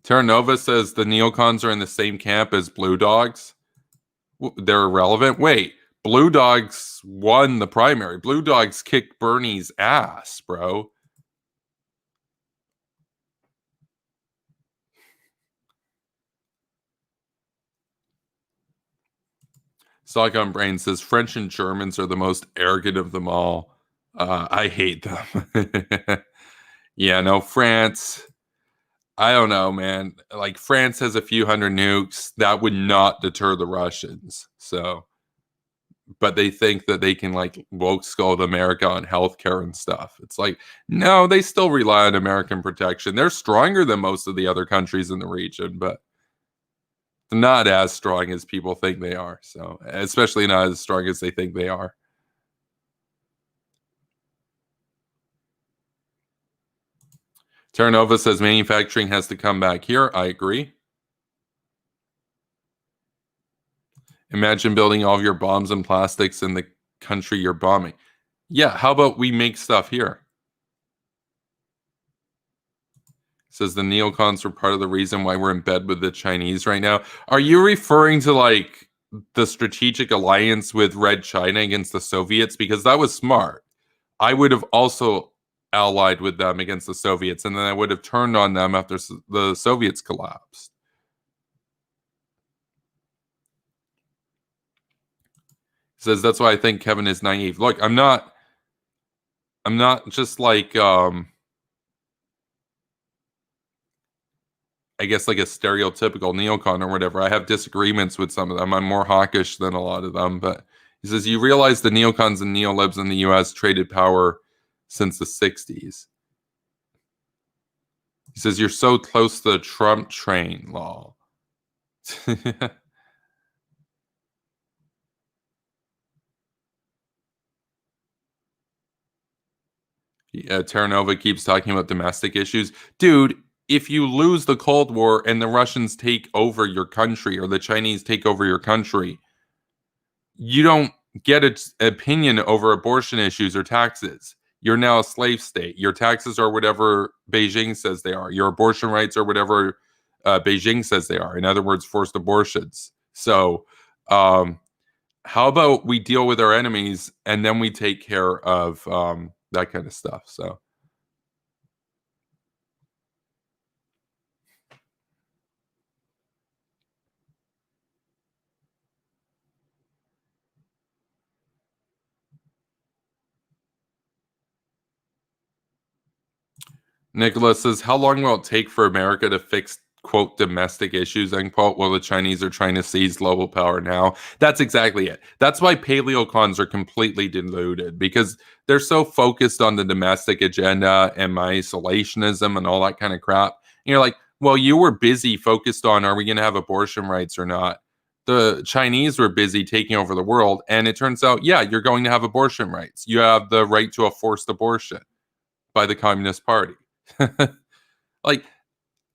Terra Nova says the neocons are in the same camp as Blue Dogs. They're irrelevant. Wait, Blue Dogs won the primary. Blue Dogs kicked Bernie's ass, bro. Saigon Brain says French and Germans are the most arrogant of them all. I hate them. Yeah, no, France. I don't know, man. Like France has a few hundred nukes. That would not deter the Russians. So, but they think that they can like woke scold America on healthcare and stuff. It's like, no, they still rely on American protection. They're stronger than most of the other countries in the region, but not as strong as people think they are. So, especially not as strong as they think they are. Terra Nova says manufacturing has to come back here. I agree. Imagine building all of your bombs and plastics in the country you're bombing. Yeah, how about we make stuff here? Says the neocons were part of the reason why we're in bed with the Chinese right now. Are you referring to like the strategic alliance with Red China against the Soviets? Because that was smart. I would have also allied with them against the Soviets, and then I would have turned on them after the Soviets collapsed. He says that's why I think Kevin is naive. Look, I'm not just like I guess like a stereotypical neocon or whatever. I have disagreements with some of them. I'm more hawkish than a lot of them, but he says you realize the neocons and neolibs in the US traded power since the 60s. He says you're so close to the Trump train, lol. Yeah, Terra Nova keeps talking about domestic issues. Dude, if you lose the Cold War and the Russians take over your country or the Chinese take over your country, you don't get an opinion over abortion issues or taxes. You're now a slave state. Your taxes are whatever Beijing says they are. Your abortion rights are whatever Beijing says they are. In other words, forced abortions. So, how about we deal with our enemies and then we take care of that kind of stuff? So, Nicholas says, how long will it take for America to fix, quote, domestic issues, end quote, while the Chinese are trying to seize global power now? That's exactly it. That's why paleocons are completely deluded, because they're so focused on the domestic agenda and my isolationism and all that kind of crap. And you're like, well, you were busy focused on, are we going to have abortion rights or not? The Chinese were busy taking over the world. And it turns out, yeah, you're going to have abortion rights. You have the right to a forced abortion by the Communist Party. Like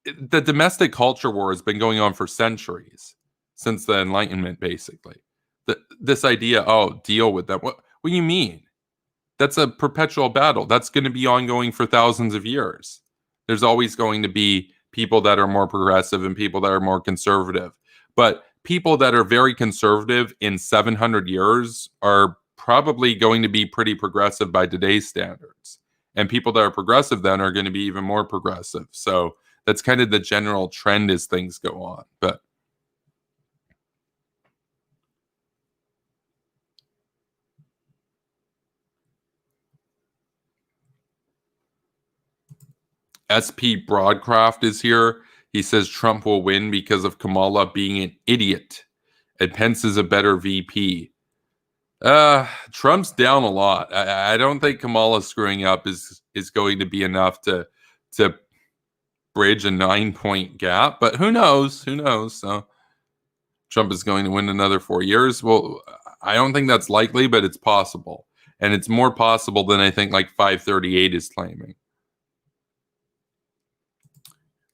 the domestic culture war has been going on for centuries, since the Enlightenment, basically. This idea, oh, deal with them. What do you mean? That's a perpetual battle. That's going to be ongoing for thousands of years. There's always going to be people that are more progressive and people that are more conservative. But people that are very conservative in 700 years are probably going to be pretty progressive by today's standards. And people that are progressive then are going to be even more progressive. So that's kind of the general trend as things go on. But SP Broadcraft is here. He says Trump will win because of Kamala being an idiot, and Pence is a better VP. Trump's down a lot. I don't think Kamala screwing up is going to be enough to bridge a 9-point gap, but who knows? Who knows? So Trump is going to win another 4 years. Well, I don't think that's likely, but it's possible, and it's more possible than I think like 538 is claiming.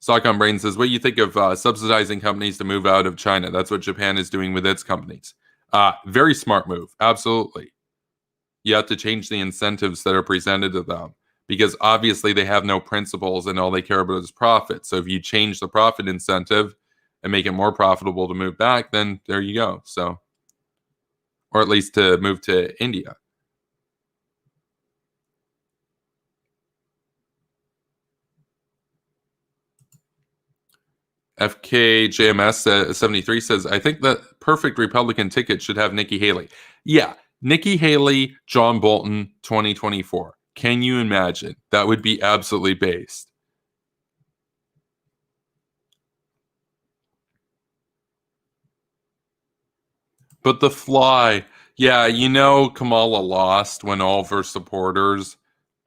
Stockholm Brain says, what do you think of subsidizing companies to move out of China? That's what Japan is doing with its companies. Very smart move. Absolutely. You have to change the incentives that are presented to them, because obviously they have no principles and all they care about is profit. So if you change the profit incentive and make it more profitable to move back, then there you go. So, or at least to move to India. FKJMS 73 says, I think the perfect Republican ticket should have Nikki Haley. Yeah, Nikki Haley, John Bolton, 2024. Can you imagine? That would be absolutely based. But the fly, yeah, Kamala lost when all of her supporters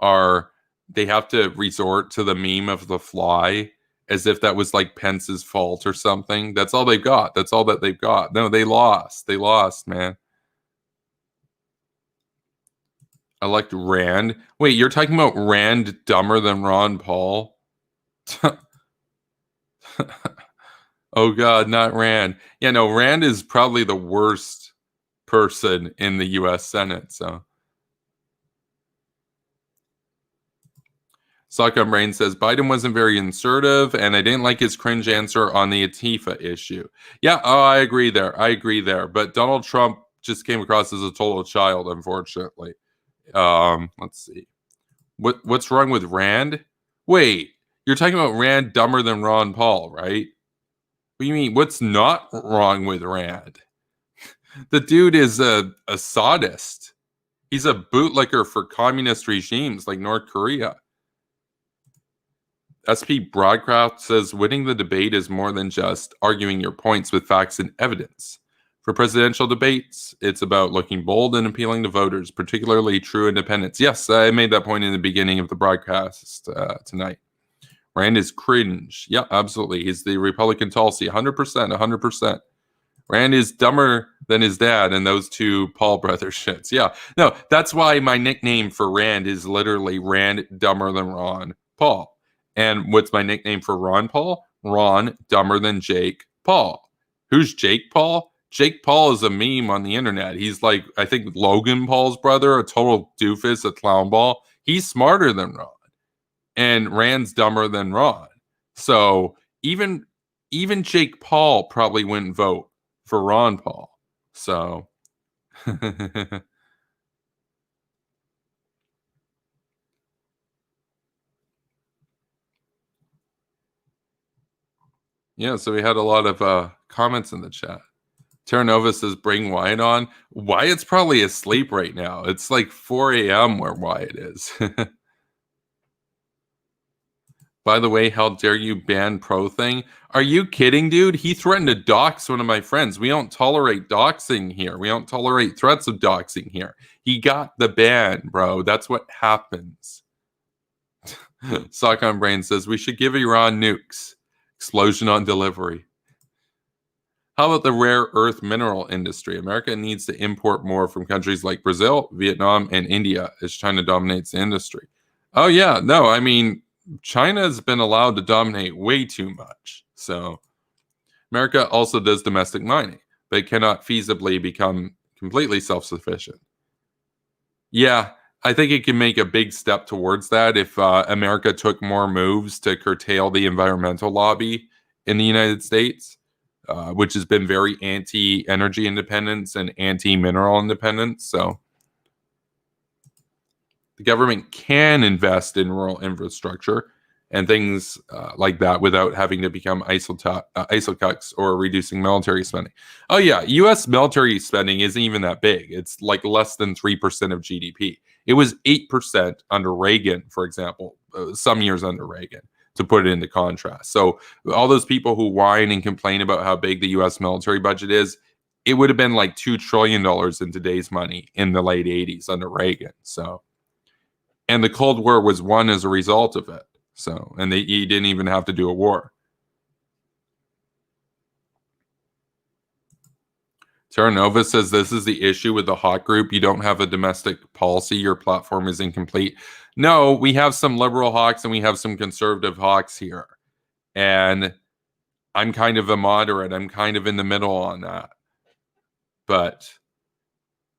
they have to resort to the meme of the fly as if that was like Pence's fault or something. That's all they've got. That's all that they've got. No, they lost. They lost, man. Elect Rand. Wait, you're talking about Rand dumber than Ron Paul? Oh God, not Rand. Yeah, no, Rand is probably the worst person in the U.S. Senate. So, Sockgum Brain says Biden wasn't very assertive, and I didn't like his cringe answer on the Antifa issue. Yeah, I agree there. But Donald Trump just came across as a total child, unfortunately. Let's see. What's wrong with Rand? Wait, you're talking about Rand dumber than Ron Paul, right? What do you mean? What's not wrong with Rand? The dude is a sadist. He's a bootlicker for communist regimes like North Korea. SP Broadcraft says winning the debate is more than just arguing your points with facts and evidence. For presidential debates, it's about looking bold and appealing to voters, particularly true independents. Yes, I made that point in the beginning of the broadcast tonight. Rand is cringe. Yeah, absolutely. He's the Republican Tulsi, 100%, 100%. Rand is dumber than his dad and those two Paul brothers shits. Yeah, no, that's why my nickname for Rand is literally Rand dumber than Ron Paul. And what's my nickname for Ron Paul? Ron dumber than Jake Paul. Who's Jake Paul? Jake Paul is a meme on the internet. He's like, I think Logan Paul's brother, a total doofus, a clown ball. He's smarter than Ron. And Rand's dumber than Ron. So even Jake Paul probably wouldn't vote for Ron Paul. So yeah, so we had a lot of comments in the chat. Terra Nova says, bring Wyatt on. Wyatt's probably asleep right now. It's like 4 a.m. where Wyatt is. By the way, how dare you ban Pro Thing? Are you kidding, dude? He threatened to dox one of my friends. We don't tolerate doxing here. We don't tolerate threats of doxing here. He got the ban, bro. That's what happens. Sock on Brain says, we should give Iran nukes. Explosion on delivery. How about the rare earth mineral industry? America needs to import more from countries like Brazil, Vietnam, and India as China dominates the industry. Oh, yeah. No, I mean, China's been allowed to dominate way too much. So America also does domestic mining, but it cannot feasibly become completely self-sufficient. Yeah, I think it can make a big step towards that if America took more moves to curtail the environmental lobby in the United States, which has been very anti-energy independence and anti-mineral independence. So the government can invest in rural infrastructure and things like that without having to become isocucks or reducing military spending. Oh yeah, U.S. military spending isn't even that big. It's like less than 3% of GDP. It was 8% under Reagan, for example, some years under Reagan, to put it into contrast. So all those people who whine and complain about how big the U.S. military budget is, it would have been like $2 trillion in today's money in the late 80s under Reagan. So, and the Cold War was won as a result of it. So, and he didn't even have to do a war. Terra Nova says this is the issue with the Hawk Group. You don't have a domestic policy. Your platform is incomplete. No, we have some liberal hawks and we have some conservative hawks here. And I'm kind of a moderate. I'm kind of in the middle on that. But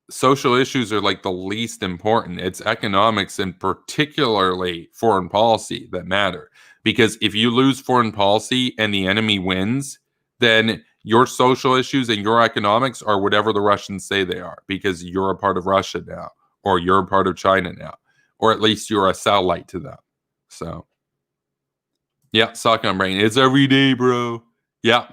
social issues are like the least important. It's economics and particularly foreign policy that matter. Because if you lose foreign policy and the enemy wins, then your social issues and your economics are whatever the Russians say they are, because you're a part of Russia now, or you're a part of China now, or at least you're a satellite to them. So, yeah, sock on brain. It's every day, bro. Yeah.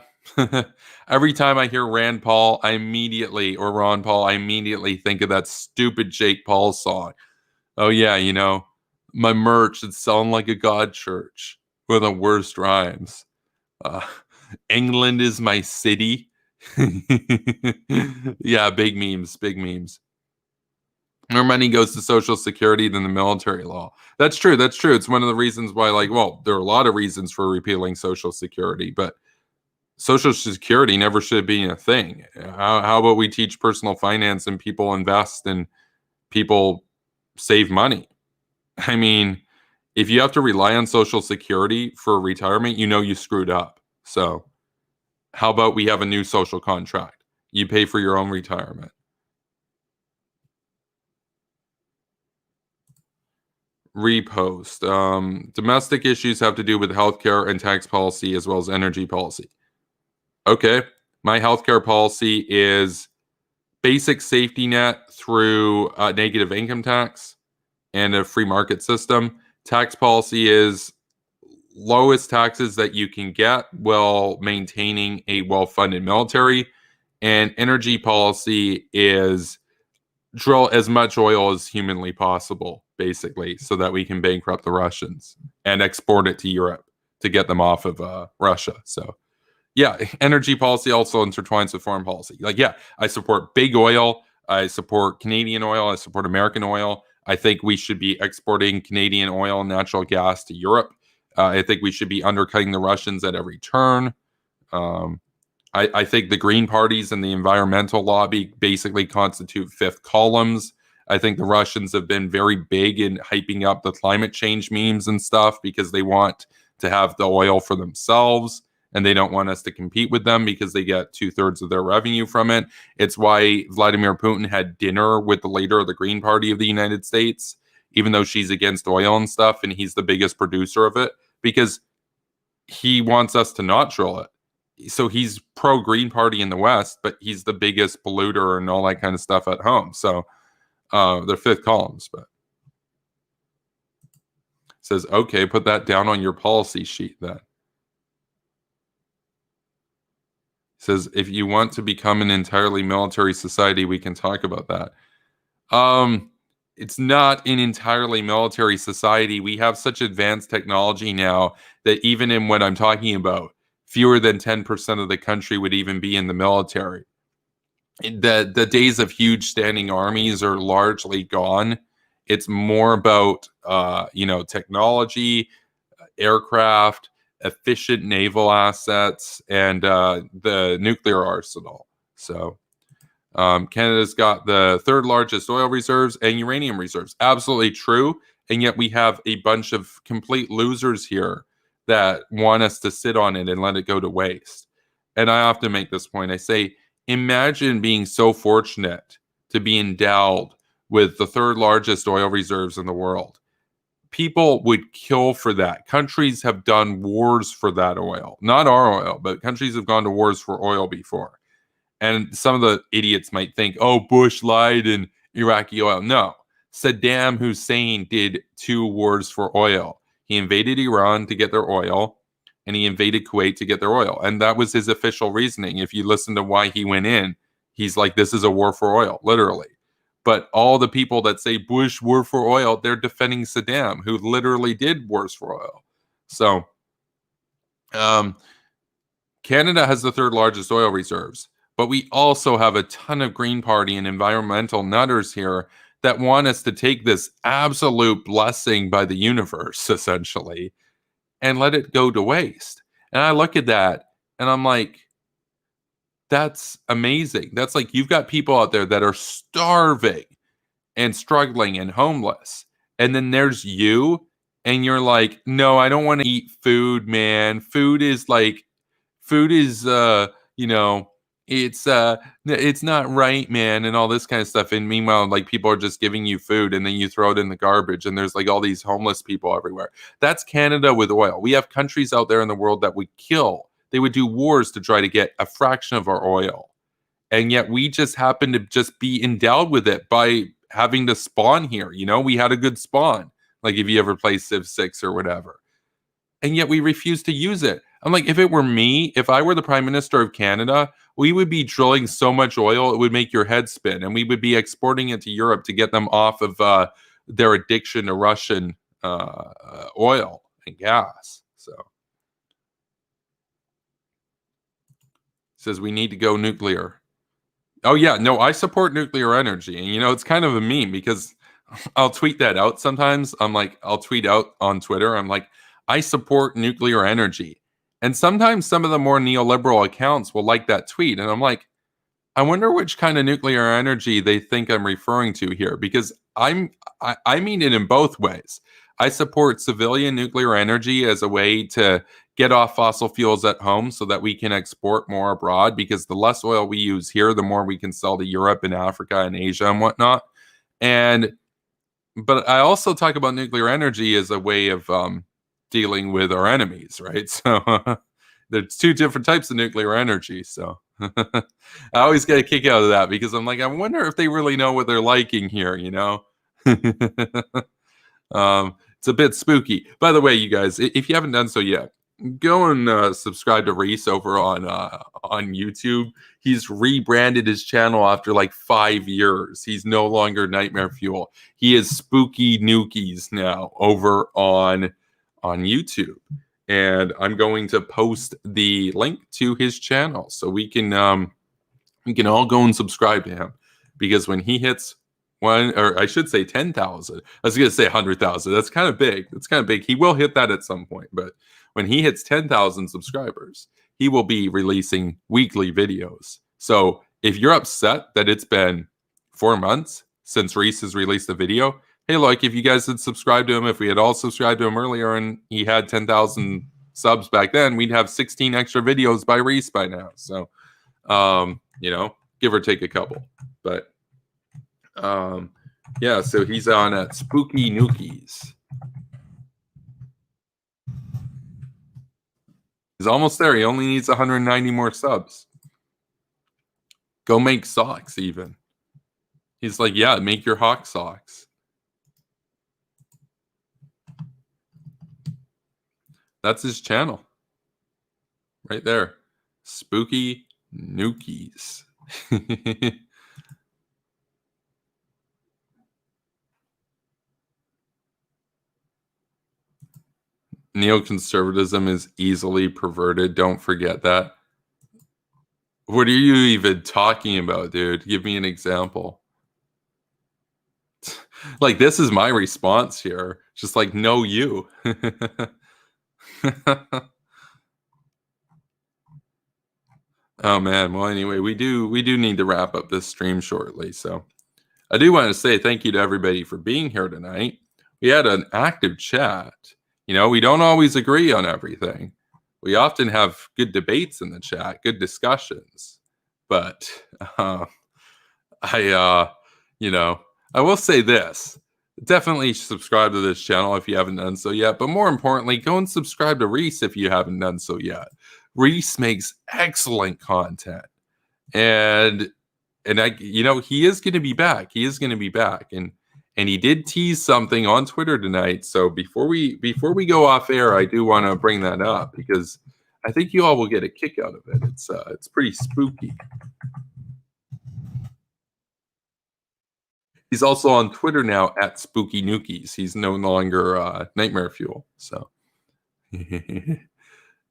Every time I hear Rand Paul, or Ron Paul, I immediately think of that stupid Jake Paul song. Oh yeah, my merch is selling like a god church with the worst rhymes. Uh, England is my city. Yeah, big memes, big memes. More money goes to Social Security than the military law. That's true. That's true. It's one of the reasons why, there are a lot of reasons for repealing Social Security, but Social Security never should be a thing. How about we teach personal finance and people invest and people save money? I mean, if you have to rely on Social Security for retirement, you screwed up. So, how about we have a new social contract? You pay for your own retirement. Repost. Domestic issues have to do with healthcare and tax policy as well as energy policy. Okay. My healthcare policy is basic safety net through negative income tax and a free market system. Tax policy is lowest taxes that you can get while maintaining a well-funded military. And energy policy is drill as much oil as humanly possible, basically, so that we can bankrupt the Russians and export it to Europe to get them off of Russia. So, yeah, energy policy also intertwines with foreign policy. I support big oil. I support Canadian oil. I support American oil. I think we should be exporting Canadian oil and natural gas to Europe. I think we should be undercutting the Russians at every turn. Um, I think the Green parties and the environmental lobby basically constitute fifth columns. I think the Russians have been very big in hyping up the climate change memes and stuff because they want to have the oil for themselves and they don't want us to compete with them because they get 2/3 of their revenue from it. It's why Vladimir Putin had dinner with the leader of the Green Party of the United States, even though she's against oil and stuff, and he's the biggest producer of it, because he wants us to not drill it. So he's pro Green Party in the West, but he's the biggest polluter and all that kind of stuff at home. So they're fifth columns, but says, okay, put that down on your policy sheet then. Says, if you want to become an entirely military society, we can talk about that. It's not an entirely military society. We have such advanced technology now that even in what I'm talking about, fewer than 10% of the country would even be in the military. The days of huge standing armies are largely gone. It's more about technology, aircraft, efficient naval assets, and the nuclear arsenal. So Canada's got the third largest oil reserves and uranium reserves. Absolutely true. And yet we have a bunch of complete losers here that want us to sit on it and let it go to waste. And I often make this point. I say, imagine being so fortunate to be endowed with the third largest oil reserves in the world. People would kill for that. Countries have done wars for that oil. Not our oil, but countries have gone to wars for oil before. And some of the idiots might think, oh, Bush lied in Iraqi oil. No, Saddam Hussein did 2 wars for oil. He invaded Iran to get their oil, and he invaded Kuwait to get their oil. And that was his official reasoning. If you listen to why he went in, he's like, this is a war for oil, literally. But all the people that say Bush war for oil, they're defending Saddam, who literally did wars for oil. So Canada has the third largest oil reserves, but we also have a ton of Green Party and environmental nutters here that want us to take this absolute blessing by the universe, essentially, and let it go to waste. And I look at that and I'm like, that's amazing. That's like, you've got people out there that are starving and struggling and homeless. And then there's you, and you're like, no, I don't want to eat food, man. Food is, it's not right, man, and all this kind of stuff. And meanwhile, like, people are just giving you food and then you throw it in the garbage and there's like all these homeless people everywhere. That's Canada with oil. We have countries out there in the world that would kill. They would do wars to try to get a fraction of our oil. And yet we just happen to just be endowed with it by having to spawn here. We had a good spawn. Like, if you ever play Civ 6 or whatever, and yet we refuse to use it. I'm like, if it were me, if I were the Prime Minister of Canada, we would be drilling so much oil it would make your head spin, and we would be exporting it to Europe to get them off of their addiction to Russian oil and gas. So, says we need to go nuclear. Oh yeah, no, I support nuclear energy, and it's kind of a meme because I'll tweet that out sometimes. I'll tweet out on Twitter. I'm like, I support nuclear energy. And sometimes some of the more neoliberal accounts will like that tweet. And I'm like, I wonder which kind of nuclear energy they think I'm referring to here, because I mean it in both ways. I support civilian nuclear energy as a way to get off fossil fuels at home so that we can export more abroad, because the less oil we use here, the more we can sell to Europe and Africa and Asia and whatnot. But I also talk about nuclear energy as a way of dealing with our enemies, right? So there's two different types of nuclear energy. So I always get a kick out of that because I'm like, I wonder if they really know what they're liking here, It's a bit spooky. By the way, you guys, if you haven't done so yet, go and subscribe to Reese over on YouTube. He's rebranded his channel after like 5 years. He's no longer Nightmare Fuel. He is Spooky Nukies now over on YouTube. And I'm going to post the link to his channel so we can all go and subscribe to him, because when he hits 10,000, I was going to say 100,000. That's kind of big. He will hit that at some point, but when he hits 10,000 subscribers, he will be releasing weekly videos. So if you're upset that it's been 4 months since Reese has released a video, hey, look, if you guys had subscribed to him, if we had all subscribed to him earlier and he had 10,000 subs back then, we'd have 16 extra videos by Reese by now. So, give or take a couple. But, yeah, so he's on at Spooky Nukies. He's almost there. He only needs 190 more subs. Go make socks, even. He's like, yeah, make your hawk socks. That's his channel. Right there. Spooky Nukies. Neoconservatism is easily perverted. Don't forget that. What are you even talking about, dude? Give me an example. Like, this is my response here. Just like, no, you. Oh man. Well, anyway, we do need to wrap up this stream shortly. So I do want to say thank you to everybody for being here tonight. We had an active chat. We don't always agree on everything. We often have good debates in the chat, good discussions. But I will say this. Definitely subscribe to this channel if you haven't done so yet. But more importantly, go and subscribe to Reese if you haven't done so yet. Reese makes excellent content. And he is going to be back. He is going to be back. And he did tease something on Twitter tonight. So before we go off air, I do want to bring that up because I think you all will get a kick out of it. It's pretty spooky. He's also on Twitter now at Spooky Nukies. He's no longer Nightmare Fuel. So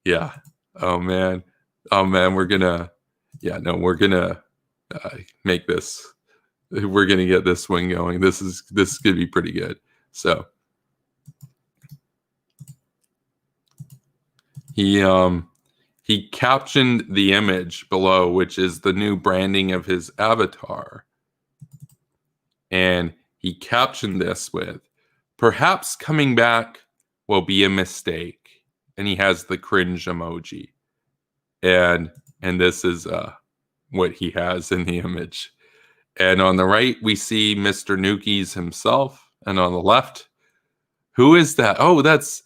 yeah. Oh man. We're gonna make this. We're gonna get this swing going. This is gonna be pretty good. So he captioned the image below, which is the new branding of his avatar, and he captioned this with, "Perhaps coming back will be a mistake," and he has the cringe emoji, and this is what he has in the image. And on the right, we see Mr. Nukies himself. And on the left, who is that? Oh, that's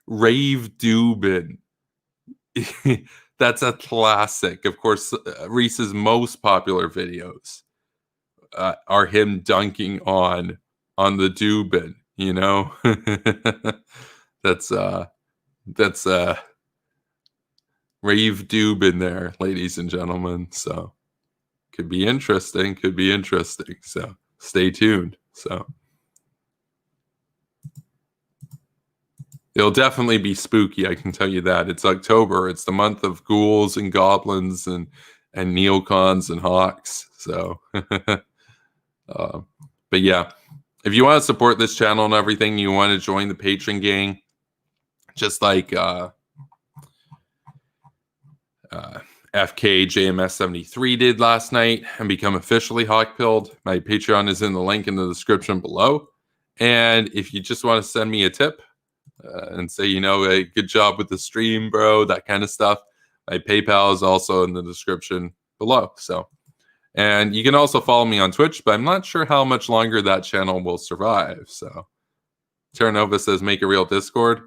Rave Dubin. That's a classic. Of course, Reese's most popular videos are him dunking on the Dubin. You know, that's Rave Dubin there, ladies and gentlemen. So could be interesting. Could be interesting. So stay tuned. So it'll definitely be spooky. I can tell you that. It's October. It's the month of ghouls and goblins and neocons and hawks. So, but yeah, if you want to support this channel and everything, you want to join the patron gang, just like FKJMS73 did last night, and become officially hawk-pilled. My Patreon is in the link in the description below. And if you just want to send me a tip and say, you know, a good job with the stream, bro, that kind of stuff, my PayPal is also in the description below. So, and you can also follow me on Twitch, but I'm not sure how much longer that channel will survive. So Terranova says, make a real Discord.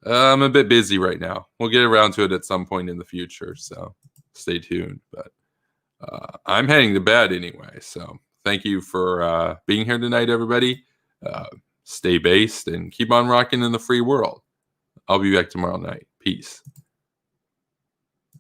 I'm a bit busy right now. We'll get around to it at some point in the future. So stay tuned. But I'm heading to bed anyway. So thank you for being here tonight, everybody. Stay based and keep on rocking in the free world. I'll be back tomorrow night. Peace.